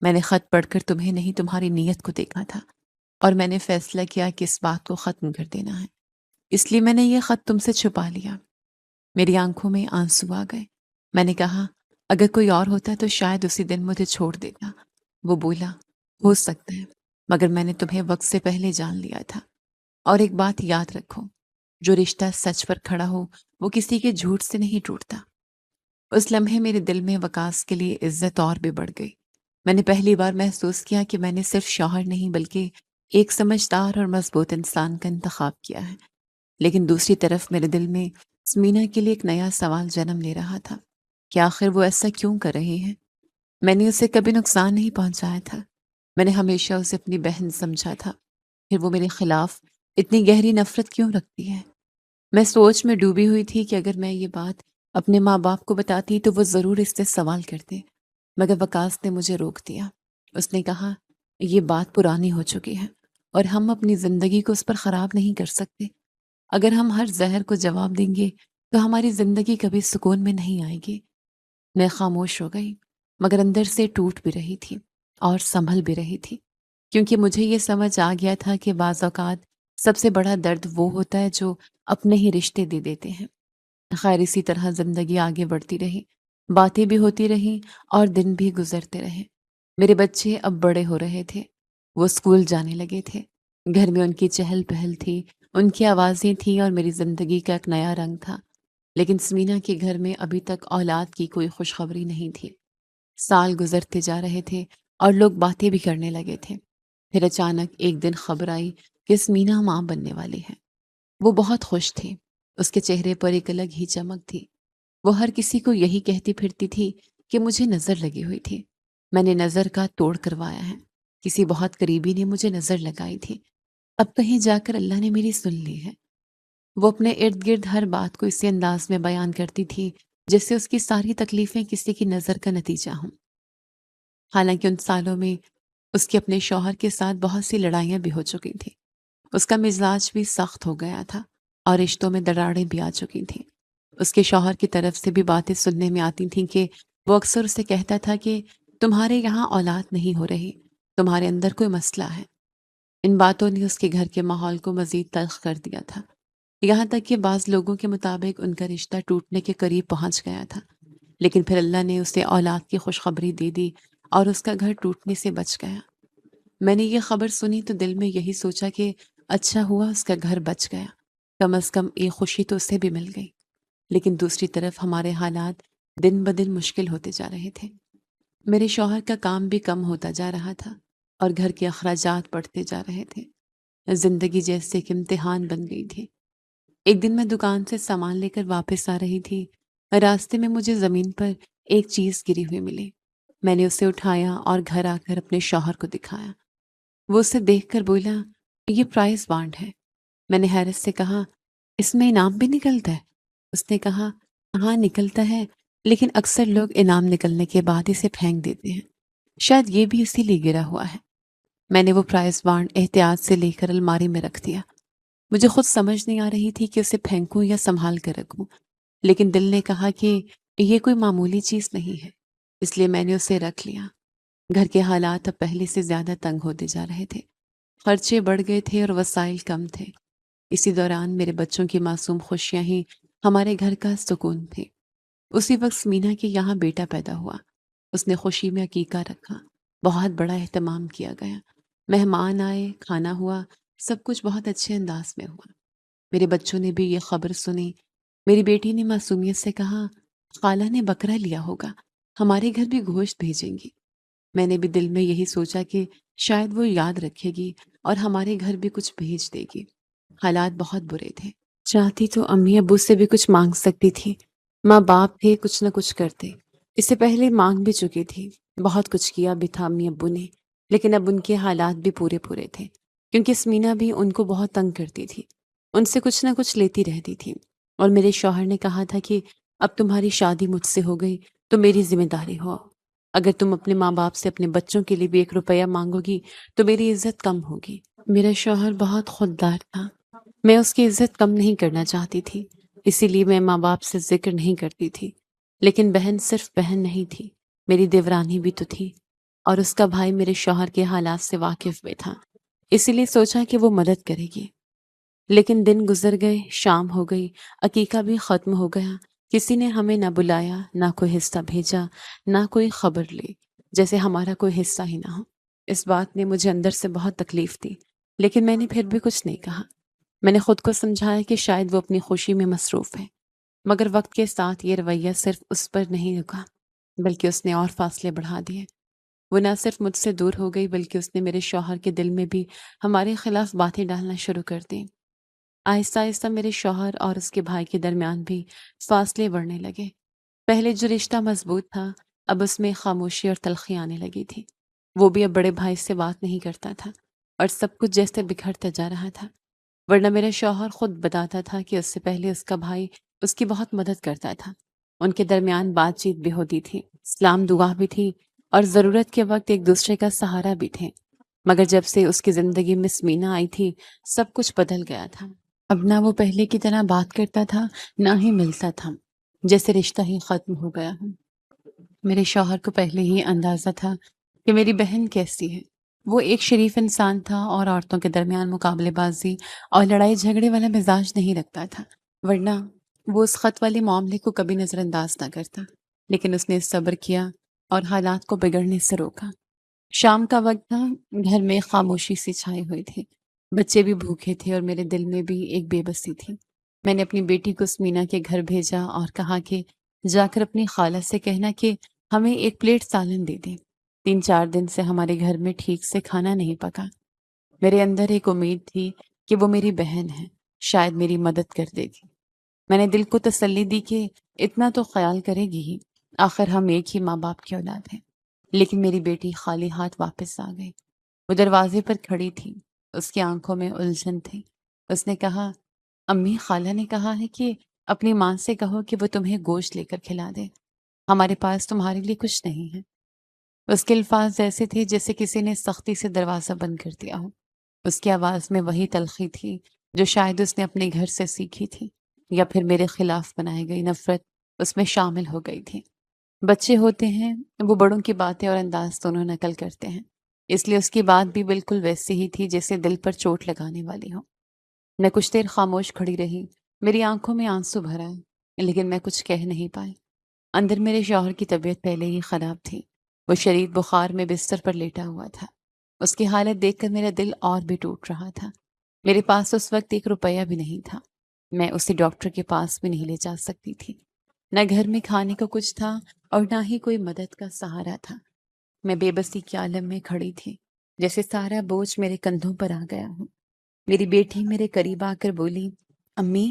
میں نے خط پڑھ کر تمہیں نہیں، تمہاری نیت کو دیکھا تھا، اور میں نے فیصلہ کیا کہ اس بات کو ختم کر دینا ہے۔ اس لیے میں نے یہ خط تم سے چھپا لیا۔ میری آنکھوں میں آنسو آ گئے۔ میں نے کہا، اگر کوئی اور ہوتا تو شاید اسی دن مجھے چھوڑ دیتا۔ وہ بولا، ہو سکتا ہے، مگر میں نے تمہیں وقت سے پہلے جان لیا تھا۔ اور ایک بات یاد رکھو، جو رشتہ سچ پر کھڑا ہو وہ کسی کے جھوٹ سے نہیں ٹوٹتا۔ اس لمحے میرے دل میں وقاص کے لیے عزت اور بھی بڑھ گئی۔ میں نے پہلی بار محسوس کیا کہ میں نے صرف شوہر نہیں بلکہ ایک سمجھدار اور مضبوط انسان کا انتخاب کیا ہے۔ لیکن دوسری طرف میرے دل میں سمینا کے لیے ایک نیا سوال جنم لے رہا تھا کہ آخر وہ ایسا کیوں کر رہی ہے؟ میں نے اسے کبھی نقصان نہیں پہنچایا تھا۔ میں نے ہمیشہ اسے اپنی بہن سمجھا تھا، پھر وہ میرے خلاف اتنی گہری نفرت کیوں رکھتی ہے؟ میں سوچ میں ڈوبی ہوئی تھی کہ اگر میں یہ بات اپنے ماں باپ کو بتاتی تو وہ ضرور اس سے سوال کرتے، مگر وقاص نے مجھے روک دیا۔ اس نے کہا، یہ بات پرانی ہو چکی ہے اور ہم اپنی زندگی کو اس پر خراب نہیں کر سکتے۔ اگر ہم ہر زہر کو جواب دیں گے تو ہماری زندگی کبھی سکون میں نہیں آئے گی۔ میں خاموش ہو گئی، مگر اندر سے ٹوٹ بھی رہی تھی اور سنبھل بھی رہی تھی، کیونکہ مجھے یہ سمجھ آ گیا تھا کہ بعض اوقات سب سے بڑا درد وہ ہوتا ہے جو اپنے ہی رشتے دے دیتے ہیں۔ خیر، اسی طرح زندگی آگے بڑھتی رہی، باتیں بھی ہوتی رہیں اور دن بھی گزرتے رہے۔ میرے بچے اب بڑے ہو رہے تھے، وہ اسکول جانے لگے تھے، گھر میں ان کی چہل پہل تھی، ان کی آوازیں تھیں اور میری زندگی کا ایک نیا رنگ تھا۔ لیکن سمینا کے گھر میں ابھی تک اولاد کی کوئی خوشخبری نہیں تھی۔ سال گزرتے جا رہے تھے اور لوگ باتیں بھی کرنے لگے تھے۔ پھر اچانک ایک دن خبر آئی کہ سمینا ماں بننے والی ہے۔ وہ بہت خوش تھی، اس کے چہرے پر ایک الگ ہی چمک تھی۔ وہ ہر کسی کو یہی کہتی پھرتی تھی کہ مجھے نظر لگی ہوئی تھی۔ میں نے نظر کا توڑ کروایا ہے، کسی بہت قریبی نے مجھے نظر لگائی تھی۔ اب کہیں جا کر اللہ نے میری سن لی ہے۔ وہ اپنے ارد گرد ہر بات کو اسی انداز میں بیان کرتی تھی جس سے اس کی ساری تکلیفیں کسی کی نظر کا نتیجہ ہوں۔ حالانکہ ان سالوں میں اس کے اپنے شوہر کے ساتھ بہت سی لڑائیاں بھی ہو چکی تھیں۔ اس کا مزاج بھی سخت ہو گیا تھا اور رشتوں میں دراڑیں بھی آ چکی تھیں۔ اس کے شوہر کی طرف سے بھی باتیں سننے میں آتی تھیں کہ وہ اکثر اسے کہتا تھا کہ تمہارے یہاں اولاد نہیں ہو رہی، تمہارے اندر کوئی مسئلہ ہے۔ ان باتوں نے اس کے گھر کے ماحول کو مزید تلخ کر دیا تھا، یہاں تک کہ بعض لوگوں کے مطابق ان کا رشتہ ٹوٹنے کے قریب پہنچ گیا تھا۔ لیکن پھر اللہ نے اسے اولاد کی خوشخبری دے دی اور اس کا گھر ٹوٹنے سے بچ گیا۔ میں نے یہ خبر سنی تو دل میں یہی سوچا کہ اچھا ہوا اس کا گھر بچ گیا، کم از کم ایک خوشی تو اسے بھی مل گئی۔ لیکن دوسری طرف ہمارے حالات دن بدن مشکل ہوتے جا رہے تھے۔ میرے شوہر کا کام بھی کم ہوتا جا رہا تھا اور گھر کے اخراجات بڑھتے جا رہے تھے۔ زندگی جیسے ایک امتحان بن گئی تھی۔ ایک دن میں دکان سے سامان لے کر واپس آ رہی تھی، راستے میں مجھے زمین پر ایک چیز گری ہوئی ملی۔ میں نے اسے اٹھایا اور گھر آ کر اپنے شوہر کو دکھایا۔ وہ اسے دیکھ کر بولا، یہ پرائز بانڈ ہے۔ میں نے حیرت سے کہا، اس میں انعام بھی نکلتا ہے؟ اس نے کہا، ہاں نکلتا ہے، لیکن اکثر لوگ انعام نکلنے کے بعد اسے پھینک دیتے ہیں، شاید یہ بھی اسی لیے گرا ہوا ہے۔ میں نے وہ پرائز بانڈ احتیاط سے لے کر الماری میں رکھ دیا۔ مجھے خود سمجھ نہیں آ رہی تھی کہ اسے پھینکوں یا سنبھال کر رکھوں، لیکن دل نے کہا کہ یہ کوئی معمولی چیز نہیں ہے، اس لیے میں نے اسے رکھ لیا۔ گھر کے حالات اب پہلے سے زیادہ تنگ ہوتے جا رہے تھے، خرچے بڑھ گئے تھے اور وسائل کم تھے۔ اسی دوران میرے بچوں کی معصوم خوشیاں ہی ہمارے گھر کا سکون تھے۔ اسی وقت سمینا کے یہاں بیٹا پیدا ہوا۔ اس نے خوشی میں عقیقہ رکھا، بہت بڑا اہتمام کیا گیا، مہمان آئے، کھانا ہوا، سب کچھ بہت اچھے انداز میں ہوا۔ میرے بچوں نے بھی یہ خبر سنی۔ میری بیٹی نے معصومیت سے کہا، خالہ نے بکرا لیا ہوگا، ہمارے گھر بھی گوشت بھیجیں گی۔ میں نے بھی دل میں یہی سوچا کہ شاید وہ یاد رکھے گی اور ہمارے گھر بھی کچھ بھیج دے گی۔ حالات بہت برے تھے، چاہتی تو امی ابو سے بھی کچھ مانگ سکتی تھی، ماں باپ تھے کچھ نہ کچھ کرتے۔ اس سے پہلے مانگ بھی چکی تھی، بہت کچھ کیا بھی تھا امی ابو نے، لیکن اب ان کے حالات بھی پورے پورے تھے، کیونکہ سمینا بھی ان کو بہت تنگ کرتی تھی، ان سے کچھ نہ کچھ لیتی رہتی تھی، اور میرے شوہر نے کہا تھا کہ اب تمہاری شادی مجھ سے ہو گئی تو میری ذمہ داری ہو، اگر تم اپنے ماں باپ سے اپنے بچوں کے لیے بھی 1 روپیہ مانگو گی تو میری عزت کم ہوگی۔ میرا شوہر بہت خوددار تھا، میں اس کی عزت کم نہیں کرنا چاہتی تھی، اسی لیے میں ماں باپ سے ذکر نہیں کرتی تھی، لیکن بہن صرف بہن نہیں تھی، میری دیورانی بھی تو تھی، اور اس کا بھائی میرے شوہر کے حالات سے واقف بھی تھا، اسی لیے سوچا کہ وہ مدد کرے گی۔ لیکن دن گزر گئے، شام ہو گئی، عقیقہ بھی ختم ہو گیا، کسی نے ہمیں نہ بلایا، نہ کوئی حصہ بھیجا، نہ کوئی خبر لی، جیسے ہمارا کوئی حصہ ہی نہ ہو۔ اس بات نے مجھے اندر سے بہت تکلیف دی، لیکن میں نے پھر بھی کچھ نہیں کہا۔ میں نے خود کو سمجھایا کہ شاید وہ اپنی خوشی میں مصروف ہے، مگر وقت کے ساتھ یہ رویہ صرف اس پر نہیں رکا، بلکہ اس نے اور فاصلے بڑھا دیے۔ وہ نہ صرف مجھ سے دور ہو گئی بلکہ اس نے میرے شوہر کے دل میں بھی ہمارے خلاف باتیں ڈالنا شروع کر دیں۔ آہستہ آہستہ میرے شوہر اور اس کے بھائی کے درمیان بھی فاصلے بڑھنے لگے۔ پہلے جو رشتہ مضبوط تھا، اب اس میں خاموشی اور تلخی آنے لگی تھی۔ وہ بھی اب بڑے بھائی سے بات نہیں کرتا تھا، اور سب کچھ جیسے بکھرتا جا رہا تھا، ورنہ میرا شوہر خود بتاتا تھا کہ اس سے پہلے اس کا بھائی اس کی بہت مدد کرتا تھا، ان کے درمیان بات چیت بھی ہوتی تھی، سلام دعا بھی تھی، اور ضرورت کے وقت ایک دوسرے کا سہارا بھی تھے۔ مگر جب سے اس کی زندگی میں سمینا آئی تھی، سب کچھ بدل گیا تھا۔ اب نہ وہ پہلے کی طرح بات کرتا تھا، نہ ہی ملتا تھا، جیسے رشتہ ہی ختم ہو گیا ہو۔ میرے شوہر کو پہلے ہی اندازہ تھا کہ میری بہن کیسی ہے۔ وہ ایک شریف انسان تھا اور عورتوں کے درمیان مقابلے بازی اور لڑائی جھگڑے والا مزاج نہیں رکھتا تھا، ورنہ وہ اس خط والے معاملے کو کبھی نظر انداز نہ کرتا۔ لیکن اس نے صبر کیا اور حالات کو بگڑنے سے روکا۔ شام کا وقت تھا، گھر میں خاموشی سی چھائی ہوئی تھی، بچے بھی بھوکے تھے اور میرے دل میں بھی ایک بے بسی تھی۔ میں نے اپنی بیٹی کو سمینا کے گھر بھیجا اور کہا کہ جا کر اپنی خالہ سے کہنا کہ ہمیں 1 پلیٹ سالن دے دیں، 3 4 دن سے ہمارے گھر میں ٹھیک سے کھانا نہیں پکا۔ میرے اندر ایک امید تھی کہ وہ میری بہن ہے، شاید میری مدد کر دے گی۔ میں نے دل کو تسلی دی کہ اتنا تو خیال کرے گی ہی، آخر ہم ایک ہی ماں باپ کی اولاد ہیں۔ لیکن میری بیٹی خالی ہاتھ واپس آ گئی۔ وہ دروازے پر کھڑی تھی، اس کی آنکھوں میں الجھن تھی۔ اس نے کہا، امی، خالہ نے کہا ہے کہ اپنی ماں سے کہو کہ وہ تمہیں گوشت لے کر کھلا دے، ہمارے پاس تمہارے لیے کچھ نہیں ہے۔ اس کے الفاظ ایسے تھے جیسے کسی نے سختی سے دروازہ بند کر دیا ہو۔ اس کی آواز میں وہی تلخی تھی جو شاید اس نے اپنے گھر سے سیکھی تھی، یا پھر میرے خلاف بنائی گئی نفرت اس میں شامل ہو گئی تھی۔ بچے ہوتے ہیں، وہ بڑوں کی باتیں اور انداز دونوں نقل کرتے ہیں، اس لیے اس کی بات بھی بالکل ویسی ہی تھی جیسے دل پر چوٹ لگانے والی ہو۔ میں کچھ دیر خاموش کھڑی رہی، میری آنکھوں میں آنسو بھر آئے، لیکن میں کچھ کہہ نہیں پائی۔ اندر میرے شوہر کی طبیعت پہلے ہی خراب تھی، وہ شدید بخار میں بستر پر لیٹا ہوا تھا۔ اس کی حالت دیکھ کر میرا دل اور بھی ٹوٹ رہا تھا۔ میرے پاس اس وقت 1 روپیہ بھی نہیں تھا، میں اسے ڈاکٹر کے پاس بھی نہیں لے جا سکتی تھی، نہ گھر میں کھانے کو کچھ تھا اور نہ ہی کوئی مدد کا سہارا تھا۔ میں بے بسی کے عالم میں کھڑی تھی، جیسے سارا بوجھ میرے کندھوں پر آ گیا ہو۔ میری بیٹی میرے قریب آ کر بولی، امی،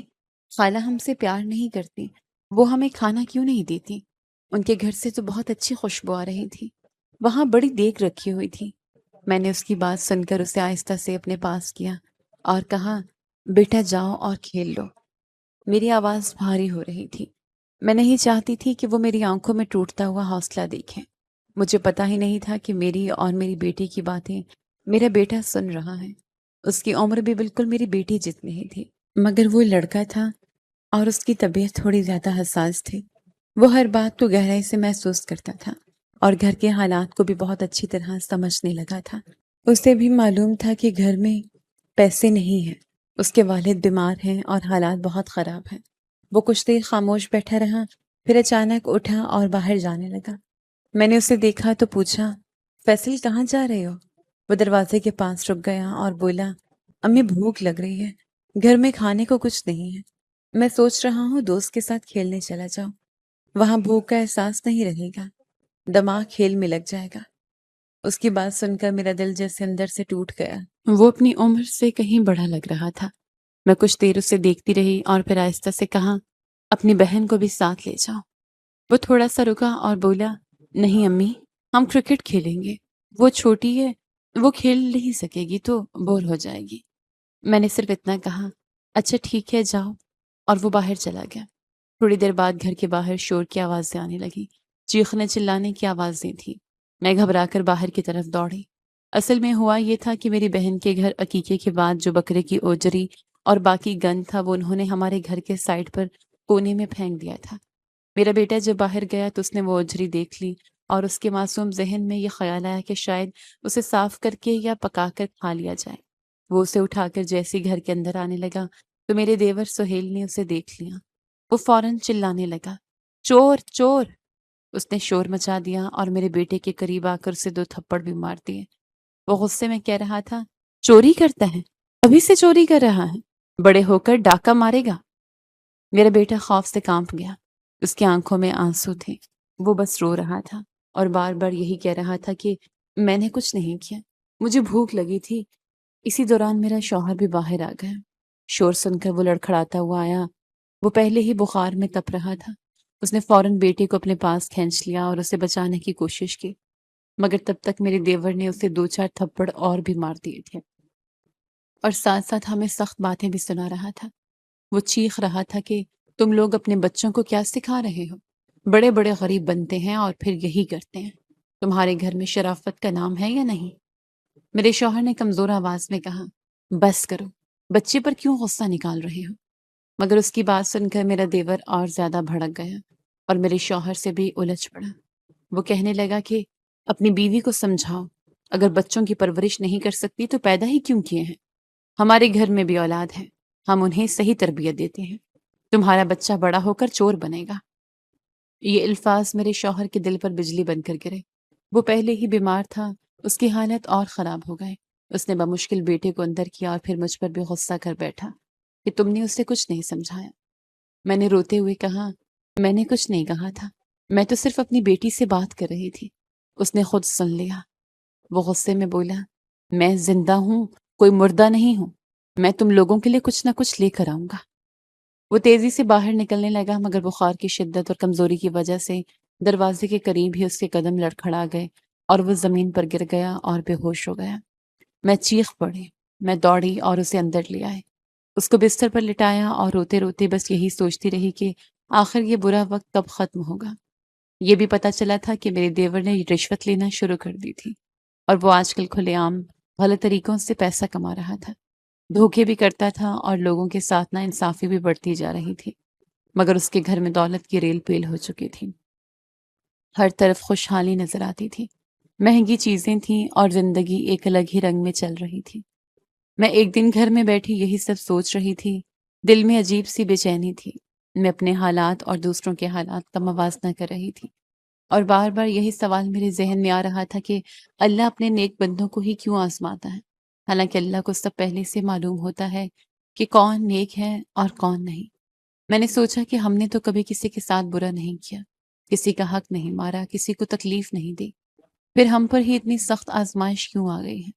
خالہ ہم سے پیار نہیں کرتی، وہ ہمیں کھانا کیوں نہیں دیتی؟ ان کے گھر سے تو بہت اچھی خوشبو آ رہی تھی، وہاں بڑی دیگ رکھی ہوئی تھی۔ میں نے اس کی بات سن کر اسے آہستہ سے اپنے پاس کیا اور کہا، بیٹا جاؤ اور کھیل لو۔ میری آواز بھاری ہو رہی تھی، میں نہیں چاہتی تھی کہ وہ میری آنکھوں میں ٹوٹتا ہوا حوصلہ دیکھیں۔ مجھے پتا ہی نہیں تھا کہ میری اور میری بیٹی کی باتیں میرا بیٹا سن رہا ہے۔ اس کی عمر بھی بالکل میری بیٹی جتنی ہی تھی، مگر وہ لڑکا تھا اور اس کی طبیعت تھوڑی زیادہ حساس تھی۔ وہ ہر بات کو گہرائی سے محسوس کرتا تھا اور گھر کے حالات کو بھی بہت اچھی طرح سمجھنے لگا تھا۔ اسے بھی معلوم تھا کہ گھر میں پیسے نہیں ہیں، اس کے والد بیمار ہیں اور حالات بہت خراب ہیں۔ وہ کچھ دیر خاموش بیٹھا رہا، پھر اچانک اٹھا اور باہر جانے لگا۔ میں نے اسے دیکھا تو پوچھا، فیصل کہاں جا رہے ہو؟ وہ دروازے کے پاس رک گیا اور بولا، امی بھوک لگ رہی ہے، گھر میں کھانے کو کچھ نہیں ہے، میں سوچ رہا ہوں دوست کے ساتھ کھیلنے چلا جاؤ، وہاں بھوک کا احساس نہیں رہے گا، دماغ کھیل میں لگ جائے گا۔ اس کی بات سن کر میرا دل جیسے اندر سے ٹوٹ گیا۔ وہ اپنی عمر سے کہیں بڑا لگ رہا تھا۔ میں کچھ دیر اسے دیکھتی رہی اور پھر آہستہ سے کہا، اپنی بہن کو بھی ساتھ لے جاؤ۔ وہ تھوڑا سا رکا اور بولا، نہیں امی، ہم کرکٹ کھیلیں گے، وہ چھوٹی ہے، وہ کھیل نہیں سکے گی تو بور ہو جائے گی۔ میں نے صرف اتنا کہا، اچھا ٹھیک ہے جاؤ، اور وہ باہر چلا گیا۔ تھوڑی دیر بعد گھر کے باہر شور کی آوازیں آنے لگی، چیخنے چلانے کی آوازیں تھیں۔ میں گھبرا کر باہر کی طرف دوڑی۔ اصل میں ہوا یہ تھا کہ میری بہن کے گھر عقیقے کے بعد جو بکرے کی اوجری اور باقی گند تھا وہ انہوں نے ہمارے گھر کے سائڈ پر کونے میں پھینک دیا تھا۔ میرا بیٹا جب باہر گیا تو اس نے وہ اوجری دیکھ لی اور اس کے معصوم ذہن میں یہ خیال آیا کہ شاید اسے صاف کر کے یا پکا کر کھا لیا جائے۔ وہ اسے اٹھا کر جیسے گھر کے اندر آنے لگا تو میرے دیور سہیل نے اسے دیکھ لیا۔ وہ فوراً چلانے لگا، چور چور! اس نے شور مچا دیا اور میرے بیٹے کے قریب آ کر اسے 2 تھپڑ بھی مار دیے۔ وہ غصے میں کہہ رہا تھا، چوری کرتا ہے، ابھی سے چوری کر رہا ہے، بڑے ہو کر ڈاکہ مارے گا۔ میرا بیٹا خوف سے کانپ گیا، اس کی آنکھوں میں آنسو تھے۔ وہ بس رو رہا تھا اور بار بار یہی کہہ رہا تھا کہ میں نے کچھ نہیں کیا، مجھے بھوک لگی تھی۔ اسی دوران میرا شوہر بھی باہر آ گیا۔ شور سن کر وہ لڑکھڑاتا ہوا آیا۔ وہ پہلے ہی بخار میں تپ رہا تھا۔ اس نے فوراً بیٹے کو اپنے پاس کھینچ لیا اور اسے بچانے کی کوشش کی، مگر تب تک میرے دیور نے اسے 2-4 تھپڑ اور بھی مار دیے تھے اور ساتھ ساتھ ہمیں سخت باتیں بھی سنا رہا تھا۔ وہ چیخ رہا تھا کہ تم لوگ اپنے بچوں کو کیا سکھا رہے ہو؟ بڑے بڑے غریب بنتے ہیں اور پھر یہی کرتے ہیں۔ تمہارے گھر میں شرافت کا نام ہے یا نہیں؟ میرے شوہر نے کمزور آواز میں کہا، بس کرو، بچے پر کیوں غصہ نکال رہے ہو؟ مگر اس کی بات سن کر میرا دیور اور زیادہ بھڑک گیا اور میرے شوہر سے بھی الجھ پڑا۔ وہ کہنے لگا کہ اپنی بیوی کو سمجھاؤ، اگر بچوں کی پرورش نہیں کر سکتی تو پیدا ہی کیوں کیے ہیں؟ ہمارے گھر میں بھی اولاد ہے، ہم انہیں صحیح تربیت دیتے ہیں، تمہارا بچہ بڑا ہو کر چور بنے گا۔ یہ الفاظ میرے شوہر کے دل پر بجلی بن کر گرے۔ وہ پہلے ہی بیمار تھا، اس کی حالت اور خراب ہو گئے۔ اس نے بمشکل بیٹے کو اندر کیا اور پھر مجھ پر بھی غصہ کر بیٹھا کہ تم نے اسے کچھ نہیں سمجھایا۔ میں نے روتے ہوئے کہا، میں نے کچھ نہیں کہا تھا، میں تو صرف اپنی بیٹی سے بات کر رہی تھی۔ اس نے خود سن لیا۔ وہ غصے میں بولا، میں زندہ ہوں، کوئی مردہ نہیں ہوں، میں تم لوگوں کے لیے کچھ نہ کچھ لے کر آؤں گا۔ وہ تیزی سے باہر نکلنے لگا مگر بخار کی شدت اور کمزوری کی وجہ سے دروازے کے قریب ہی اس کے قدم لڑکھڑا گئے اور وہ زمین پر گر گیا اور بے ہوش ہو گیا۔ میں چیخ پڑی، میں دوڑی اور اسے اندر لے آئے، اس کو بستر پر لٹایا اور روتے روتے بس یہی سوچتی رہی کہ آخر یہ برا وقت کب ختم ہوگا۔ یہ بھی پتہ چلا تھا کہ میرے دیور نے رشوت لینا شروع کر دی تھی اور وہ آج کل کھلے عام غلط طریقوں سے پیسہ کما رہا تھا، دھوکے بھی کرتا تھا اور لوگوں کے ساتھ نا انصافی بھی بڑھتی جا رہی تھی، مگر اس کے گھر میں دولت کی ریل پیل ہو چکی تھی۔ ہر طرف خوشحالی نظر آتی تھی، مہنگی چیزیں تھیں اور زندگی ایک الگ ہی رنگ میں چل رہی تھی۔ میں ایک دن گھر میں بیٹھی یہی سب سوچ رہی تھی، دل میں عجیب سی بے چینی تھی۔ میں اپنے حالات اور دوسروں کے حالات کا موازنہ کر رہی تھی اور بار بار یہی سوال میرے ذہن میں آ رہا تھا کہ اللہ اپنے نیک بندوں کو ہی کیوں آزماتا ہے، حالانکہ اللہ کو سب پہلے سے معلوم ہوتا ہے کہ کون نیک ہے اور کون نہیں۔ میں نے سوچا کہ ہم نے تو کبھی کسی کے ساتھ برا نہیں کیا، کسی کا حق نہیں مارا، کسی کو تکلیف نہیں دی، پھر ہم پر ہی اتنی سخت آزمائش کیوں آ گئی ہے؟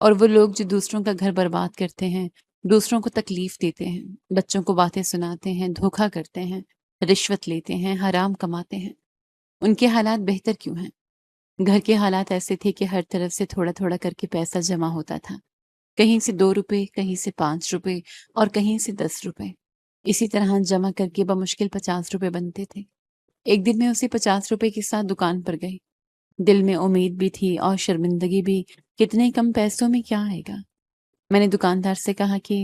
اور وہ لوگ جو دوسروں کا گھر برباد کرتے ہیں، دوسروں کو تکلیف دیتے ہیں، بچوں کو باتیں سناتے ہیں، دھوکہ کرتے ہیں، رشوت لیتے ہیں، حرام کماتے ہیں، ان کے حالات بہتر کیوں ہیں؟ گھر کے حالات ایسے تھے کہ ہر طرف سے تھوڑا تھوڑا کر کے پیسہ جمع ہوتا تھا، کہیں سے 2 روپے، کہیں سے 5 روپے اور کہیں سے 10 روپے، اسی طرح جمع کر کے بمشکل 50 روپے بنتے تھے۔ ایک دن میں اسی 50 روپے کے ساتھ دکان پر گئی، دل میں امید بھی تھی اور شرمندگی بھی، کتنے کم پیسوں میں کیا آئے گا۔ میں نے دکاندار سے کہا کہ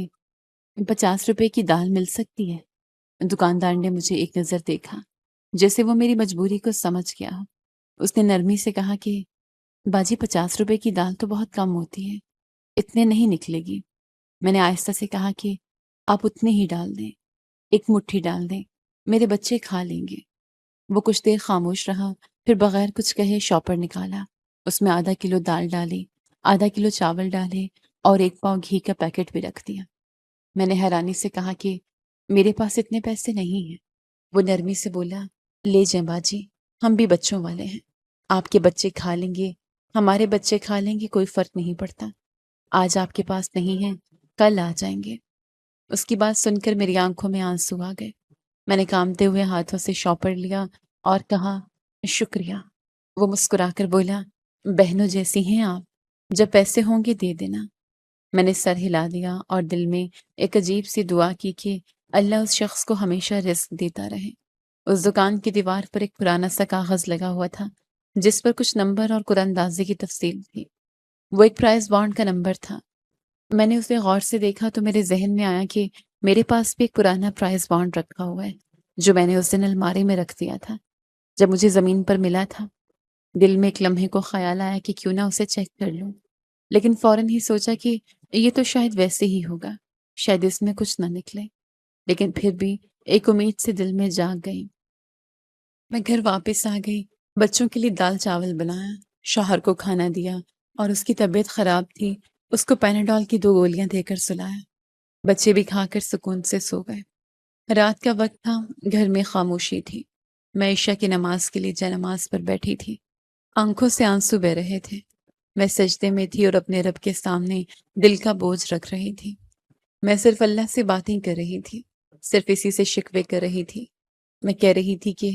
50 روپے کی دال مل سکتی ہے؟ دکاندار نے مجھے ایک نظر دیکھا جیسے وہ میری مجبوری کو سمجھ گیا ہو۔ اس نے نرمی سے کہا کہ باجی 50 روپے کی دال تو بہت کم ہوتی ہے، اتنے نہیں نکلے گی۔ میں نے آہستہ سے کہا کہ آپ اتنے ہی ڈال دیں، 1 مٹھی ڈال دیں، میرے بچے کھا لیں گے۔ وہ کچھ دیر خاموش رہا، پھر بغیر کچھ کہے شاپر نکالا، اس میں ½ کلو دال ڈالی، ½ کلو چاول ڈالے اور 1 پاؤ گھی کا پیکٹ بھی رکھ دیا۔ میں نے حیرانی سے کہا کہ میرے پاس اتنے پیسے نہیں ہیں۔ وہ نرمی سے بولا، لے جائیں باجی، ہم بھی بچوں والے ہیں، آپ کے بچے کھا لیں گے، ہمارے بچے کھا لیں گے، کوئی فرق نہیں پڑتا، آج آپ کے پاس نہیں ہیں، کل آ جائیں گے۔ اس کی بات سن کر میری آنکھوں میں آنسو آ گئے۔ میں نے کامتے ہوئے ہاتھوں سے شاپر لیا اور کہا شکریہ۔ وہ مسکرا کر بولا بہنوں جیسی ہیں آپ، جب پیسے ہوں گے دے دینا۔ میں نے سر ہلا دیا اور دل میں ایک عجیب سی دعا کی کہ اللہ اس شخص کو ہمیشہ رزق دیتا رہے۔ اس دکان کی دیوار پر ایک پرانا سا کاغذ لگا ہوا تھا جس پر کچھ نمبر اور قرآن اندازی کی تفصیل تھی۔ وہ ایک پرائز بانڈ کا نمبر تھا۔ میں نے اسے غور سے دیکھا تو میرے ذہن میں آیا کہ میرے پاس بھی ایک پرانا پرائز بانڈ رکھا ہوا ہے جو میں نے اس دن الماری میں رکھ دیا تھا جب مجھے زمین پر ملا تھا۔ دل میں ایک لمحے کو خیال آیا کہ کیوں نہ اسے چیک کر لوں، لیکن فوراً ہی سوچا کہ یہ تو شاید ویسے ہی ہوگا، شاید اس میں کچھ نہ نکلے۔ لیکن پھر بھی ایک امید سے دل میں جاگ گئی۔ میں گھر واپس آ گئی، بچوں کے لیے دال چاول بنایا، شوہر کو کھانا دیا اور اس کی طبیعت خراب تھی، اس کو پیناڈول کی 2 گولیاں دے کر سلایا۔ بچے بھی کھا کر سکون سے سو گئے۔ رات کا وقت تھا، گھر میں خاموشی تھی۔ میں عشاء کی نماز کے لیے جا نماز پر بیٹھی تھی، آنکھوں سے آنسو بہہ رہے تھے۔ میں سجدے میں تھی اور اپنے رب کے سامنے دل کا بوجھ رکھ رہی تھی۔ میں صرف اللہ سے باتیں کر رہی تھی، صرف اسی سے شکوے کر رہی تھی۔ میں کہہ رہی تھی کہ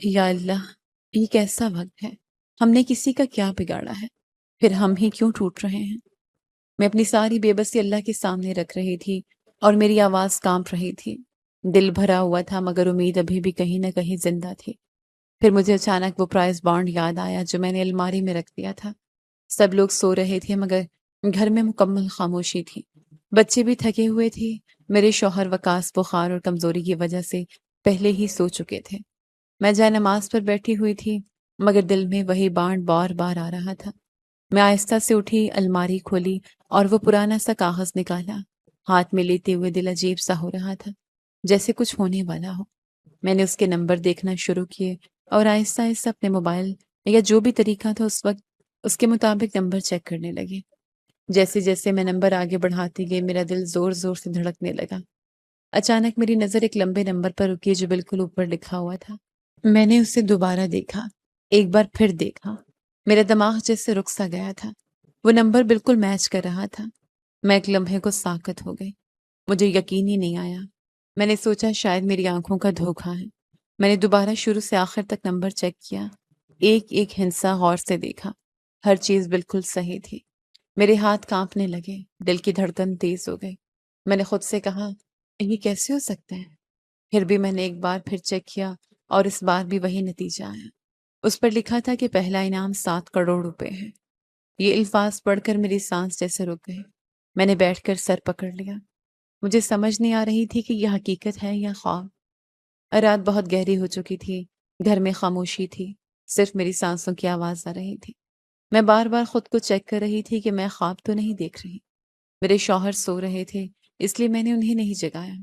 یا اللہ، یہ کیسا وقت ہے، ہم نے کسی کا کیا بگاڑا ہے، پھر ہم ہی کیوں ٹوٹ رہے ہیں۔ میں اپنی ساری بے بسی اللہ کے سامنے رکھ رہی تھی اور میری آواز کانپ رہی تھی۔ دل بھرا ہوا تھا مگر امید ابھی بھی کہیں نہ کہیں زندہ تھی۔ پھر مجھے اچانک وہ پرائز بانڈ یاد آیا جو میں نے الماری میں رکھ دیا تھا۔ سب لوگ سو رہے تھے مگر گھر میں مکمل خاموشی تھی۔ بچے بھی تھکے ہوئے تھے، میرے شوہر وکاس بخار اور کمزوری کی وجہ سے پہلے ہی سو چکے تھے۔ میں جائے نماز پر بیٹھی ہوئی تھی مگر دل میں وہی بانڈ بار بار آ رہا تھا۔ میں آہستہ سے اٹھی، الماری کھولی اور وہ پرانا سا کاغذ نکالا۔ ہاتھ میں لیتے ہوئے دل عجیب سا ہو رہا تھا، جیسے کچھ ہونے والا ہو۔ میں نے اس کے نمبر دیکھنا شروع کیے اور آہستہ آہستہ اپنے موبائل یا جو بھی طریقہ تھا اس وقت اس کے مطابق نمبر چیک کرنے لگے۔ جیسے جیسے میں نمبر آگے بڑھاتی گئی میرا دل زور زور سے دھڑکنے لگا۔ اچانک میری نظر ایک لمبے نمبر پر رکی جو بالکل اوپر لکھا ہوا تھا۔ میں نے اسے دوبارہ دیکھا، ایک بار پھر دیکھا۔ میرا دماغ جیسے رک سا گیا تھا، وہ نمبر بالکل میچ کر رہا تھا۔ میں ایک لمحے کو ساکت ہو گئی، مجھے یقین ہی نہیں آیا۔ میں نے سوچا شاید میری آنکھوں کا دھوکا ہے۔ میں نے دوبارہ شروع سے آخر تک نمبر چیک کیا، ایک ایک ہندسہ غور سے دیکھا، ہر چیز بالکل صحیح تھی۔ میرے ہاتھ کانپنے لگے، دل کی دھڑکن تیز ہو گئی۔ میں نے خود سے کہا یہ کیسے ہو سکتا ہے؟ پھر بھی میں نے ایک بار پھر چیک کیا اور اس بار بھی وہی نتیجہ آیا۔ اس پر لکھا تھا کہ پہلا انعام 7 کروڑ روپے ہے۔ یہ الفاظ پڑھ کر میری سانس جیسے رک گئی۔ میں نے بیٹھ کر سر پکڑ لیا، مجھے سمجھ نہیں آ رہی تھی کہ یہ حقیقت ہے یا خواب۔ رات بہت گہری ہو چکی تھی، گھر میں خاموشی تھی، صرف میری سانسوں کی آواز آ رہی تھی۔ میں بار بار خود کو چیک کر رہی تھی کہ میں خواب تو نہیں دیکھ رہی۔ میرے شوہر سو رہے تھے اس لیے میں نے انہیں نہیں جگایا۔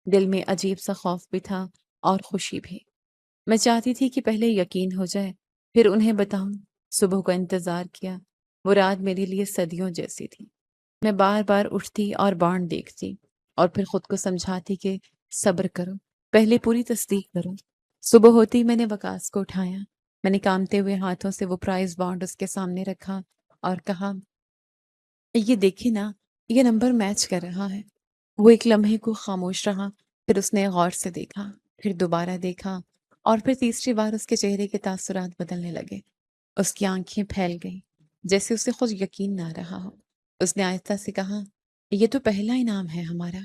دل میں عجیب سا خوف بھی تھا اور خوشی بھی۔ میں چاہتی تھی کہ پہلے یقین ہو جائے پھر انہیں بتاؤں۔ صبح کا انتظار کیا، وہ رات میرے لیے صدیوں جیسی تھی۔ میں بار بار اٹھتی اور بانڈ دیکھتی اور پھر خود کو سمجھاتی کہ صبر کرو، پہلے پوری تصدیق کرو۔ صبح ہوتی میں نے وکاس کو اٹھایا، میں نے کامتے ہوئے ہاتھوں سے وہ پرائز بانڈ اس کے سامنے رکھا اور کہا یہ دیکھیں نا، یہ نمبر میچ کر رہا ہے۔ وہ ایک لمحے کو خاموش رہا، پھر اس نے غور سے دیکھا، پھر دوبارہ دیکھا اور پھر تیسری بار اس کے چہرے کے تاثرات بدلنے لگے۔ اس کی آنکھیں پھیل گئیں جیسے اسے خود یقین نہ رہا ہو۔ اس نے آہستہ سے کہا یہ تو پہلا انعام ہے ہمارا۔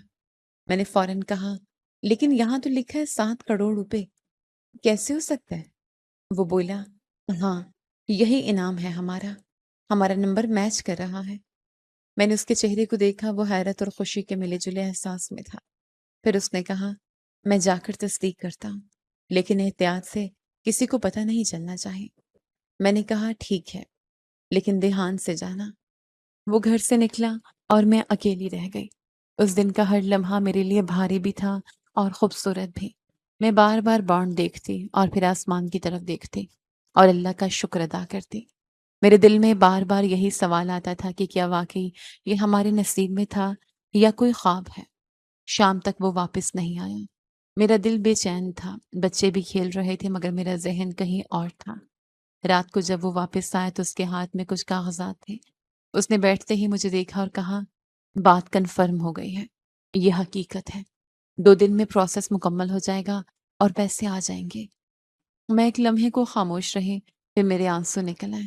میں نے فوراً کہا لیکن یہاں تو لکھا ہے 7 کروڑ روپے، کیسے ہو سکتا ہے؟ وہ بولا ہاں، یہی انعام ہے ہمارا، ہمارا نمبر میچ کر رہا ہے۔ میں نے اس کے چہرے کو دیکھا، وہ حیرت اور خوشی کے ملے جلے احساس میں تھا۔ پھر اس نے کہا میں جا کر تصدیق کرتا ہوں، لیکن احتیاط سے، کسی کو پتہ نہیں چلنا چاہیے۔ میں نے کہا ٹھیک ہے، لیکن دھیان سے جانا۔ وہ گھر سے نکلا اور میں اکیلی رہ گئی۔ اس دن کا ہر لمحہ میرے لیے بھاری بھی تھا اور خوبصورت بھی۔ میں بار بار بانڈ دیکھتی اور پھر آسمان کی طرف دیکھتی اور اللہ کا شکر ادا کرتی۔ میرے دل میں بار بار یہی سوال آتا تھا کہ کیا واقعی یہ ہمارے نصیب میں تھا یا کوئی خواب ہے؟ شام تک وہ واپس نہیں آیا۔ میرا دل بے چین تھا، بچے بھی کھیل رہے تھے مگر میرا ذہن کہیں اور تھا۔ رات کو جب وہ واپس آیا تو اس کے ہاتھ میں کچھ کاغذات تھے۔ اس نے بیٹھتے ہی مجھے دیکھا اور کہا، بات کنفرم ہو گئی ہے، یہ حقیقت ہے، 2 دن میں پروسیس مکمل ہو جائے گا اور پیسے آ جائیں گے۔ میں ایک لمحے کو خاموش رہی، پھر میرے آنسو نکل آئے۔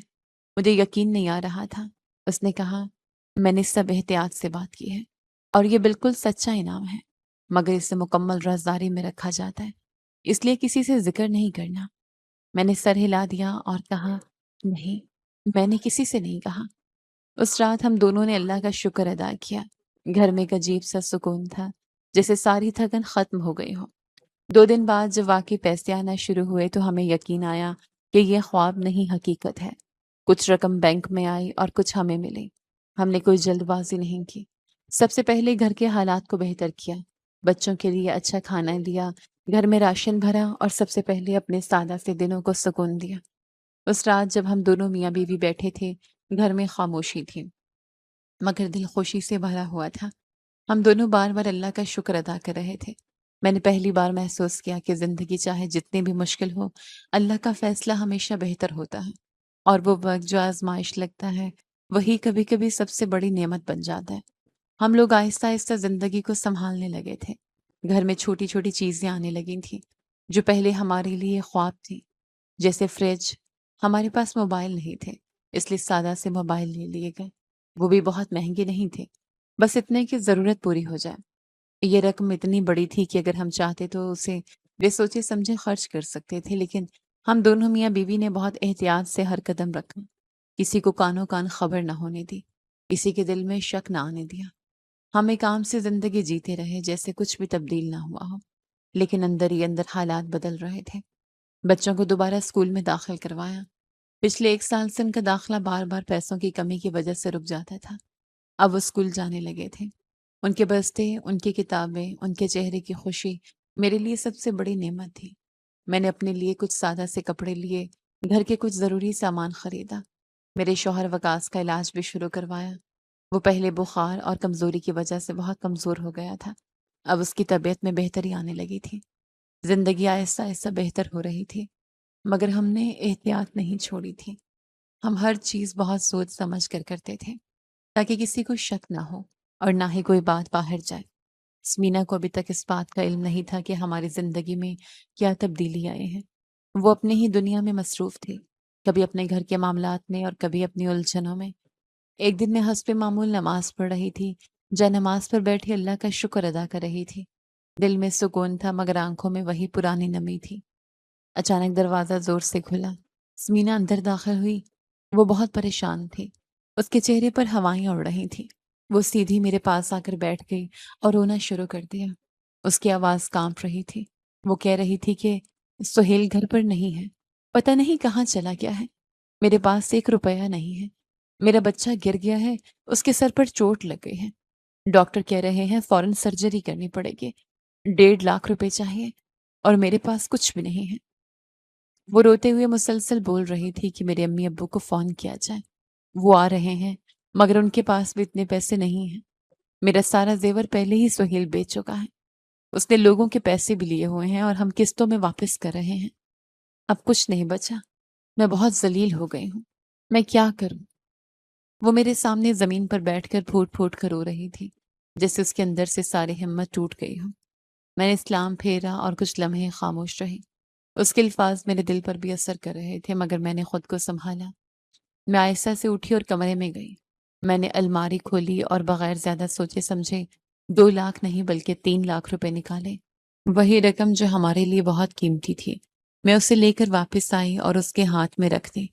مجھے یقین نہیں آ رہا تھا۔ اس نے کہا، میں نے سب احتیاط سے بات کی ہے اور یہ بالکل سچا انعام ہے، مگر اسے مکمل رازداری میں رکھا جاتا ہے، اس لیے کسی سے ذکر نہیں کرنا۔ میں نے سر ہلا دیا اور کہا، نہیں، میں نے کسی سے نہیں کہا۔ اس رات ہم دونوں نے اللہ کا شکر ادا کیا۔ گھر میں ایک عجیب سا سکون تھا، جیسے ساری تھکن ختم ہو گئی ہو۔ 2 دن بعد جب واقعی پیسے آنا شروع ہوئے تو ہمیں یقین آیا کہ یہ خواب نہیں، حقیقت ہے۔ کچھ رقم بینک میں آئی اور کچھ ہمیں ملی۔ ہم نے کوئی جلد بازی نہیں کی۔ سب سے پہلے گھر کے حالات کو بہتر کیا، بچوں کے لیے اچھا کھانا لیا، گھر میں راشن بھرا اور سب سے پہلے اپنے سادہ سے دنوں کو سکون دیا۔ اس رات جب ہم دونوں میاں بیوی بیٹھے تھے، گھر میں خاموشی تھی، مگر دل خوشی سے بھرا ہوا تھا۔ ہم دونوں بار بار اللہ کا شکر ادا کر رہے تھے۔ میں نے پہلی بار محسوس کیا کہ زندگی چاہے جتنی بھی مشکل ہو، اللہ کا فیصلہ ہمیشہ بہتر ہوتا ہے، اور وہ وقت جو آزمائش لگتا ہے وہی کبھی کبھی سب سے بڑی نعمت بن جاتا ہے۔ ہم لوگ آہستہ آہستہ زندگی کو سنبھالنے لگے تھے۔ گھر میں چھوٹی چھوٹی چیزیں آنے لگی تھیں جو پہلے ہمارے لیے خواب تھی، جیسے فریج۔ ہمارے پاس موبائل نہیں تھے، اس لیے سادہ سے موبائل لے لیے گئے۔ وہ بھی بہت مہنگے نہیں تھے، بس اتنے کہ ضرورت پوری ہو جائے۔ یہ رقم اتنی بڑی تھی کہ اگر ہم چاہتے تو اسے بے سوچے سمجھے خرچ کر سکتے تھے، لیکن ہم دونوں میاں بیوی نے بہت احتیاط سے ہر قدم رکھا۔ کسی کو کانوں کان خبر نہ ہونے دی، کسی کے دل میں شک نہ آنے دیا۔ ہم ایک عام سے زندگی جیتے رہے، جیسے کچھ بھی تبدیل نہ ہوا ہو، لیکن اندر ہی اندر حالات بدل رہے تھے۔ بچوں کو دوبارہ اسکول میں داخل کروایا۔ پچھلے 1 سال سے ان کا داخلہ بار بار پیسوں کی کمی کی وجہ سے رک جاتا تھا۔ اب وہ اسکول جانے لگے تھے۔ ان کے بستے، ان کی کتابیں، ان کے چہرے کی خوشی میرے لیے سب سے بڑی نعمت تھی۔ میں نے اپنے لیے کچھ سادہ سے کپڑے لیے، گھر کے کچھ ضروری سامان خریدا۔ میرے شوہر وکاس کا علاج بھی شروع کروایا۔ وہ پہلے بخار اور کمزوری کی وجہ سے بہت کمزور ہو گیا تھا، اب اس کی طبیعت میں بہتری آنے لگی تھی۔ زندگی آہستہ آہستہ بہتر ہو رہی تھی، مگر ہم نے احتیاط نہیں چھوڑی تھی۔ ہم ہر چیز بہت سوچ سمجھ کر کرتے تھے، تاکہ کسی کو شک نہ ہو اور نہ ہی کوئی بات باہر جائے۔ سمینا کو ابھی تک اس بات کا علم نہیں تھا کہ ہماری زندگی میں کیا تبدیلی آئے ہیں۔ وہ اپنے ہی دنیا میں مصروف تھی، کبھی اپنے گھر کے معاملات میں اور کبھی اپنی الجھنوں میں۔ ایک دن میں حسب معمول نماز پڑھ رہی تھی، جا نماز پر بیٹھی اللہ کا شکر ادا کر رہی تھی۔ دل میں سکون تھا، مگر آنکھوں میں وہی پرانی نمی تھی۔ اچانک دروازہ زور سے کھلا۔ سمینا اندر داخل ہوئی۔ وہ بہت پریشان تھی، اس کے چہرے پر ہوائیں اڑ رہی تھیں۔ وہ سیدھی میرے پاس آ کر بیٹھ گئی اور رونا شروع کر دیا۔ اس کی آواز کانپ رہی تھی۔ وہ کہہ رہی تھی کہ سہیل گھر پر نہیں ہے، پتہ نہیں کہاں چلا گیا ہے، میرے پاس 1 روپیہ نہیں ہے، میرا بچہ گر گیا ہے، اس کے سر پر چوٹ لگ گئی ہے، ڈاکٹر کہہ رہے ہیں فوراً سرجری کرنی پڑے گی، 1.5 لاکھ چاہیے، اور میرے پاس کچھ بھی نہیں ہے۔ وہ روتے ہوئے مسلسل بول رہی تھی کہ میرے امی ابو کو فون کیا جائے، وہ آ رہے ہیں، مگر ان کے پاس بھی اتنے پیسے نہیں ہیں۔ میرا سارا زیور پہلے ہی سہیل بیچ چکا ہے، اس نے لوگوں کے پیسے بھی لیے ہوئے ہیں اور ہم قسطوں میں واپس کر رہے ہیں۔ اب کچھ نہیں بچا، میں بہت ذلیل ہو گئی ہوں، میں کیا کروں؟ وہ میرے سامنے زمین پر بیٹھ کر پھوٹ پھوٹ کر رو رہی تھی، جیسے اس کے اندر سے ساری ہمت ٹوٹ گئی ہو۔ میں نے اسلام پھیرا اور کچھ لمحے خاموش رہی۔ اس کے الفاظ میرے دل پر بھی اثر کر رہے تھے، مگر میں نے خود کو سنبھالا۔ میں آہستہ سے اٹھی اور کمرے میں گئی۔ میں نے الماری کھولی اور بغیر زیادہ سوچے سمجھے 2 لاکھ نہیں بلکہ 3 لاکھ نکالے، وہی رقم جو ہمارے لیے بہت قیمتی تھی۔ میں اسے لے کر واپس آئی اور اس کے ہاتھ میں رکھ دی۔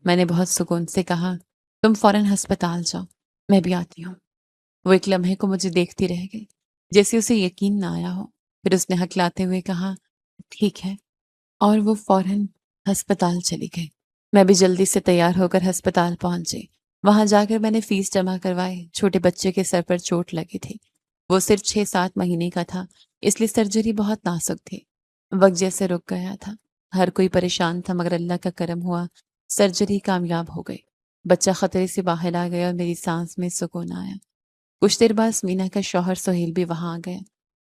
میں نے بہت سکون سے کہا، تم فوراً ہسپتال جاؤ، میں بھی آتی ہوں۔ وہ ایک لمحے کو مجھے دیکھتی رہ گئی، جیسے اسے یقین نہ آیا ہو۔ پھر اس نے ہکلاتے ہوئے کہا، ٹھیک ہے، اور وہ فوراً ہسپتال چلی گئی۔ میں بھی جلدی سے تیار ہو کر ہسپتال پہنچ گئی۔ وہاں جا کر میں نے فیس جمع کروائی۔ چھوٹے بچے کے سر پر چوٹ لگی تھی، وہ صرف 6-7 مہینے کا تھا، اس لیے سرجری بہت نازک تھی۔ وقت جیسے رک گیا تھا، ہر کوئی پریشان تھا، مگر اللہ کا کرم ہوا، سرجری کامیاب ہو گئی۔ بچہ خطرے سے باہر آ گیا اور میری سانس میں سکون آیا۔ کچھ دیر بعد سمینا کا شوہر سہیل بھی وہاں آ گیا،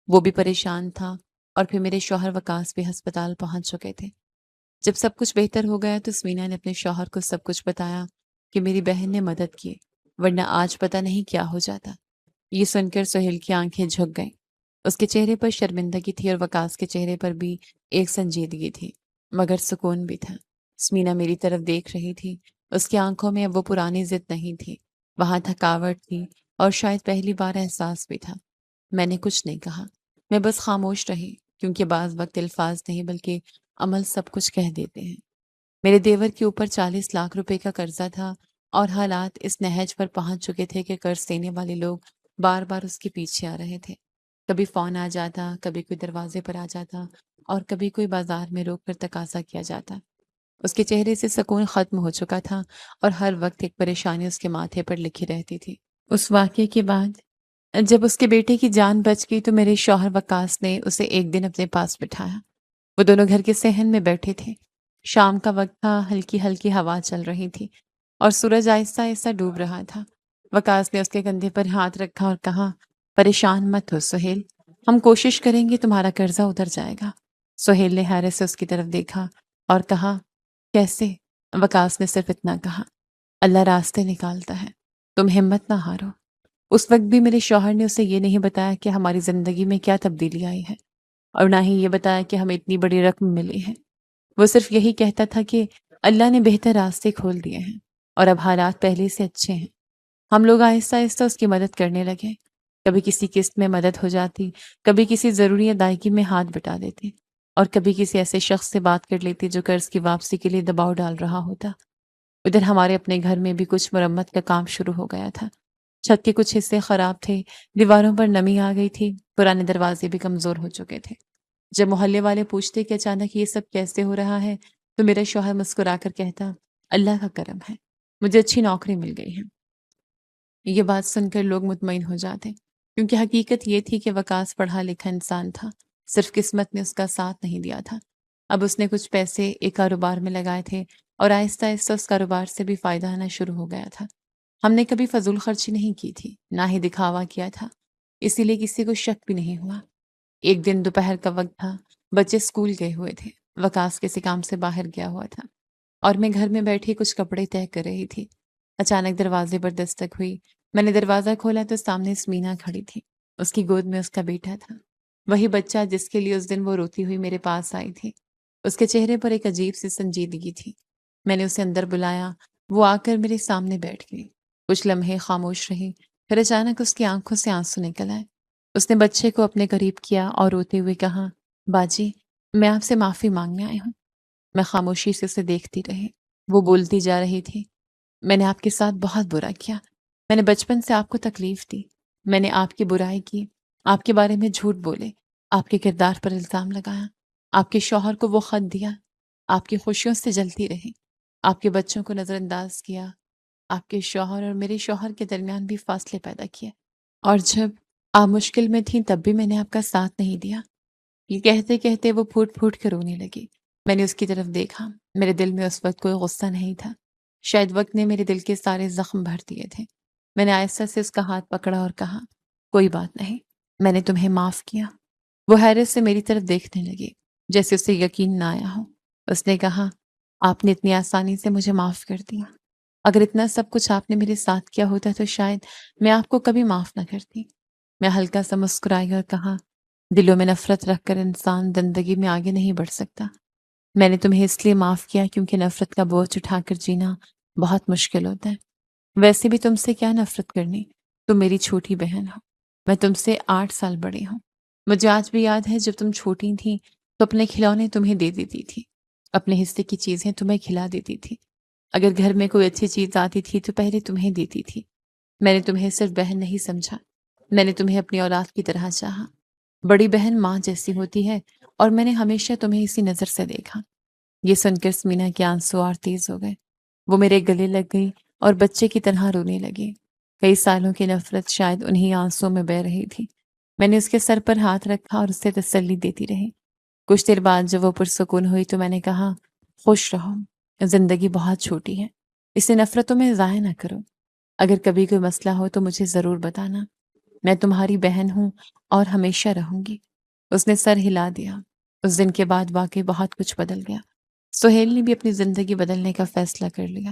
وہ بھی پریشان تھا، اور پھر میرے شوہر وکاس بھی ہسپتال پہنچ چکے تھے۔ جب سب کچھ بہتر ہو گیا تو سمینا نے اپنے شوہر کو سب کچھ بتایا کہ میری بہن نے مدد کی، ورنہ آج پتہ نہیں کیا ہو جاتا۔ یہ سن کر سہیل کی آنکھیں جھک گئیں۔ اس کے چہرے پر شرمندگی تھی اور وقاص کے چہرے پر بھی ایک سنجیدگی تھی، مگر سکون بھی تھا۔ سمینا میری طرف دیکھ رہی تھی۔ اس کی آنکھوں میں اب وہ پرانی ضد نہیں تھی، وہاں تھکاوٹ تھی اور شاید پہلی بار احساس بھی تھا۔ میں نے کچھ نہیں کہا، میں بس خاموش رہی، کیونکہ بعض وقت الفاظ نہیں بلکہ عمل سب کچھ کہہ دیتے ہیں۔ میرے دیور کے اوپر 40 لاکھ روپے کا قرضہ تھا اور حالات اس نہج پر پہنچ چکے تھے کہ قرض دینے والے لوگ بار بار اس کے پیچھے آ رہے تھے۔ کبھی فون آ جاتا، کبھی کوئی دروازے پر آ جاتا اور کبھی کوئی بازار میں روک کر تقاضا کیا جاتا۔ اس کے چہرے سے سکون ختم ہو چکا تھا اور ہر وقت ایک پریشانی اس کے ماتھے پر لکھی رہتی تھی۔ اس واقعے کے بعد جب اس کے بیٹے کی جان بچ گئی تو میرے شوہر وقاص نے اسے ایک دن اپنے پاس بٹھایا۔ وہ دونوں گھر کے صحن میں بیٹھے تھے۔ شام کا وقت تھا، ہلکی ہلکی ہوا چل رہی تھی اور سورج آہستہ آہستہ ڈوب رہا تھا۔ وقاص نے اس کے کندھے پر ہاتھ رکھا اور کہا، پریشان مت ہو سہیل، ہم کوشش کریں گے تمہارا قرضہ اتر جائے گا۔ سہیل نے حیرت سے اس کی طرف دیکھا اور کہا، کیسے؟ وقاص نے صرف اتنا کہا، اللہ راستے نکالتا ہے، تم ہمت نہ ہارو۔ اس وقت بھی میرے شوہر نے اسے یہ نہیں بتایا کہ ہماری زندگی میں کیا تبدیلی آئی ہے، اور نہ ہی یہ بتایا کہ ہمیں اتنی بڑی رقم ملی ہے۔ وہ صرف یہی کہتا تھا کہ اللہ نے بہتر راستے کھول دیے ہیں اور اب حالات پہلے سے اچھے ہیں۔ ہم لوگ آہستہ آہستہ اس کی مدد کرنے لگے۔ کبھی کسی قسط میں مدد ہو جاتی، کبھی کسی ضروری ادائیگی میں ہاتھ بٹا دیتے، اور کبھی کسی ایسے شخص سے بات کر لیتی جو قرض کی واپسی کے لیے دباؤ ڈال رہا ہوتا۔ ادھر ہمارے اپنے گھر میں بھی کچھ مرمت کا کام شروع ہو گیا تھا۔ چھت کے کچھ حصے خراب تھے، دیواروں پر نمی آ گئی تھی، پرانے دروازے بھی کمزور ہو چکے تھے۔ جب محلے والے پوچھتے کہ اچانک یہ سب کیسے ہو رہا ہے تو میرا شوہر مسکرا کر کہتا، اللہ کا کرم ہے، مجھے اچھی نوکری مل گئی ہے۔ یہ بات سن کر لوگ مطمئن ہو جاتے، کیونکہ حقیقت یہ تھی کہ وقاص پڑھا لکھا انسان تھا، صرف قسمت نے اس کا ساتھ نہیں دیا تھا۔ اب اس نے کچھ پیسے ایک کاروبار میں لگائے تھے اور آہستہ آہستہ اس کاروبار سے بھی فائدہ آنا شروع ہو گیا تھا۔ ہم نے کبھی فضول خرچی نہیں کی تھی، نہ ہی دکھاوا کیا تھا، اسی لیے کسی کو شک بھی نہیں ہوا۔ ایک دن دوپہر کا وقت تھا، بچے اسکول گئے ہوئے تھے، وقاص کسی کام سے باہر گیا ہوا تھا اور میں گھر میں بیٹھی کچھ کپڑے طے کر رہی تھی۔ اچانک دروازے پر دستک ہوئی۔ میں نے دروازہ کھولا تو سامنے سمینا کھڑی تھی۔ اس کی گود میں اس کا بیٹا تھا، وہی بچہ جس کے لیے اس دن وہ روتی ہوئی میرے پاس آئی تھی۔ اس کے چہرے پر ایک عجیب سی سنجیدگی تھی۔ میں نے اسے اندر بلایا، وہ آ کر میرے سامنے بیٹھ گئی۔ کچھ لمحے خاموش رہی، پھر اچانک اس کی آنکھوں سے آنسو نکل آئے۔ اس نے بچے کو اپنے قریب کیا اور روتے ہوئے کہا، باجی، میں آپ سے معافی مانگنے آئی ہوں۔ میں خاموشی سے اسے دیکھتی رہی۔ وہ بولتی جا رہی تھی، میں نے آپ کے ساتھ بہت برا کیا، میں نے بچپن سے آپ کو تکلیف دی، میں نے آپ کی برائی کی، آپ کے بارے میں جھوٹ بولے، آپ کے کردار پر الزام لگایا، آپ کے شوہر کو وہ خط دیا، آپ کی خوشیوں سے جلتی رہی، آپ کے بچوں کو نظر انداز کیا، آپ کے شوہر اور میرے شوہر کے درمیان بھی فاصلے پیدا کیے، اور جب آپ مشکل میں تھیں تب بھی میں نے آپ کا ساتھ نہیں دیا۔ یہ کہتے کہتے وہ پھوٹ پھوٹ کر رونے لگی۔ میں نے اس کی طرف دیکھا، میرے دل میں اس وقت کوئی غصہ نہیں تھا، شاید وقت نے میرے دل کے سارے زخم بھر دیے تھے۔ میں نے آہستہ سے اس کا ہاتھ پکڑا اور کہا، کوئی بات نہیں، میں نے تمہیں معاف کیا۔ وہ حیرت سے میری طرف دیکھنے لگی، جیسے اسے یقین نہ آیا ہو۔ اس نے کہا، آپ نے اتنی آسانی سے مجھے معاف کر دیا، اگر اتنا سب کچھ آپ نے میرے ساتھ کیا ہوتا تو شاید میں آپ کو کبھی معاف نہ کرتی۔ میں ہلکا سا مسکرائی اور کہا، دلوں میں نفرت رکھ کر انسان زندگی میں آگے نہیں بڑھ سکتا۔ میں نے تمہیں اس لیے معاف کیا کیونکہ نفرت کا بوجھ اٹھا کر جینا بہت مشکل ہوتا ہے۔ ویسے بھی تم سے کیا نفرت کرنی، تم میری چھوٹی بہن ہو، میں تم سے 8 سال بڑی ہوں۔ مجھے آج بھی یاد ہے جب تم چھوٹی تھیں تو اپنے کھلونے تمہیں دے دیتی تھی، اپنے حصے کی چیزیں تمہیں کھلا دیتی تھی، اگر گھر میں کوئی اچھی چیز آتی تھی تو پہلے تمہیں دیتی تھی۔ میں نے تمہیں صرف بہن نہیں سمجھا، میں نے تمہیں اپنی اولاد کی طرح چاہا۔ بڑی بہن ماں جیسی ہوتی ہے اور میں نے ہمیشہ تمہیں اسی نظر سے دیکھا۔ یہ سن کر سمینا کے آنسو اور تیز ہو گئے، وہ میرے گلے لگ گئی اور بچے کی طرح رونے لگی۔ کئی سالوں کی نفرت شاید انہی آنسوں میں بہہ رہی تھی۔ میں نے اس کے سر پر ہاتھ رکھا اور اسے تسلی دیتی رہی۔ کچھ دیر بعد جب وہ پرسکون ہوئی تو میں نے کہا، خوش رہو، زندگی بہت چھوٹی ہے، اسے نفرتوں میں ضائع نہ کرو۔ اگر کبھی کوئی مسئلہ ہو تو مجھے ضرور بتانا، میں تمہاری بہن ہوں اور ہمیشہ رہوں گی۔ اس نے سر ہلا دیا۔ اس دن کے بعد واقعی بہت کچھ بدل گیا۔ سہیل نے بھی اپنی زندگی بدلنے کا فیصلہ کر لیا۔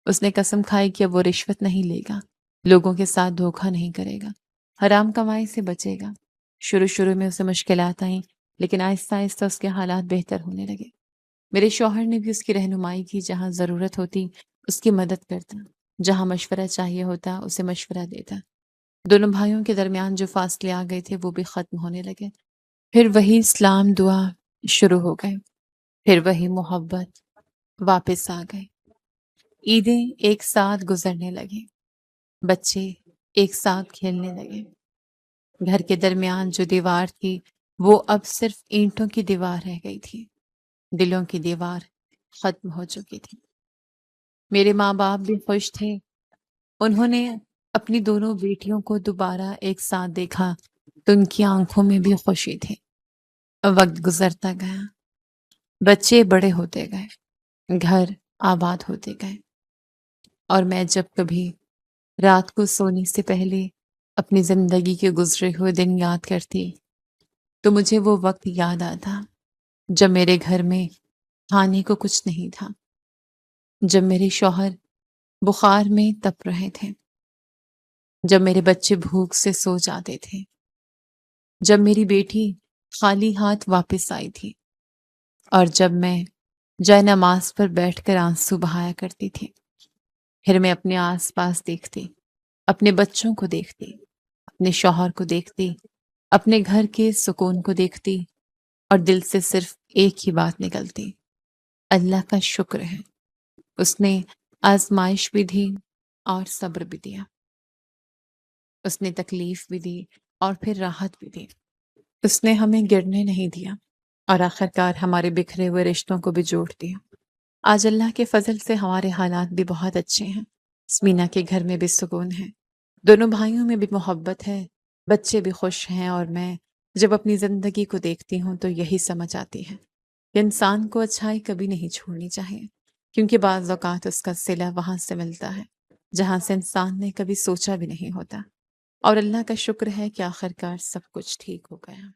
اس نے قسم کھائی کہ اب وہ رشوت نہیں لے گا، لوگوں کے ساتھ دھوکہ نہیں کرے گا، حرام کمائی سے بچے گا۔ شروع میں اسے مشکلات آئیں، لیکن آہستہ آہستہ اس کے حالات بہتر ہونے لگے۔ میرے شوہر نے بھی اس کی رہنمائی کی، جہاں ضرورت ہوتی اس کی مدد کرتا، جہاں مشورہ چاہیے ہوتا اسے مشورہ دیتا۔ دونوں بھائیوں کے درمیان جو فاصلے آ گئے تھے وہ بھی ختم ہونے لگے۔ پھر وہی سلام دعا شروع ہو گئے، پھر وہی محبت واپس آ گئے۔ عیدیں ایک ساتھ گزرنے لگے، بچے ایک ساتھ کھیلنے لگے۔ گھر کے درمیان جو دیوار تھی وہ اب صرف اینٹوں کی دیوار رہ گئی تھی، دلوں کی دیوار ختم ہو چکی تھی۔ میرے ماں باپ بھی خوش تھے، انہوں نے اپنی دونوں بیٹیوں کو دوبارہ ایک ساتھ دیکھا تو ان کی آنکھوں میں بھی خوشی تھی۔ وقت گزرتا گیا، بچے بڑے ہوتے گئے، گھر آباد ہوتے گئے، اور میں جب کبھی رات کو سونے سے پہلے اپنی زندگی کے گزرے ہوئے دن یاد کرتی تو مجھے وہ وقت یاد آتا جب میرے گھر میں کھانے کو کچھ نہیں تھا، جب میرے شوہر بخار میں تپ رہے تھے، جب میرے بچے بھوک سے سو جاتے تھے، جب میری بیٹی خالی ہاتھ واپس آئی تھی، اور جب میں جائے نماز پر بیٹھ کر آنسو بہایا کرتی تھی۔ پھر میں اپنے آس پاس دیکھتی، اپنے بچوں کو دیکھتی، اپنے شوہر کو دیکھتی، اپنے گھر کے سکون کو دیکھتی، اور دل سے صرف ایک ہی بات نکلتی: اللہ کا شکر ہے، اس نے آزمائش بھی دی اور صبر بھی دیا، اس نے تکلیف بھی دی اور پھر راحت بھی دی، اس نے ہمیں گرنے نہیں دیا اور آخرکار ہمارے بکھرے ہوئے رشتوں کو بھی جوڑ دیا۔ آج اللہ کے فضل سے ہمارے حالات بھی بہت اچھے ہیں، سمینا کے گھر میں بھی سکون ہے، دونوں بھائیوں میں بھی محبت ہے، بچے بھی خوش ہیں، اور میں جب اپنی زندگی کو دیکھتی ہوں تو یہی سمجھ آتی ہے کہ انسان کو اچھائی کبھی نہیں چھوڑنی چاہیے، کیونکہ بعض اوقات اس کا صلہ وہاں سے ملتا ہے جہاں سے انسان نے کبھی سوچا بھی نہیں ہوتا، اور اللہ کا شکر ہے کہ آخرکار سب کچھ ٹھیک ہو گیا۔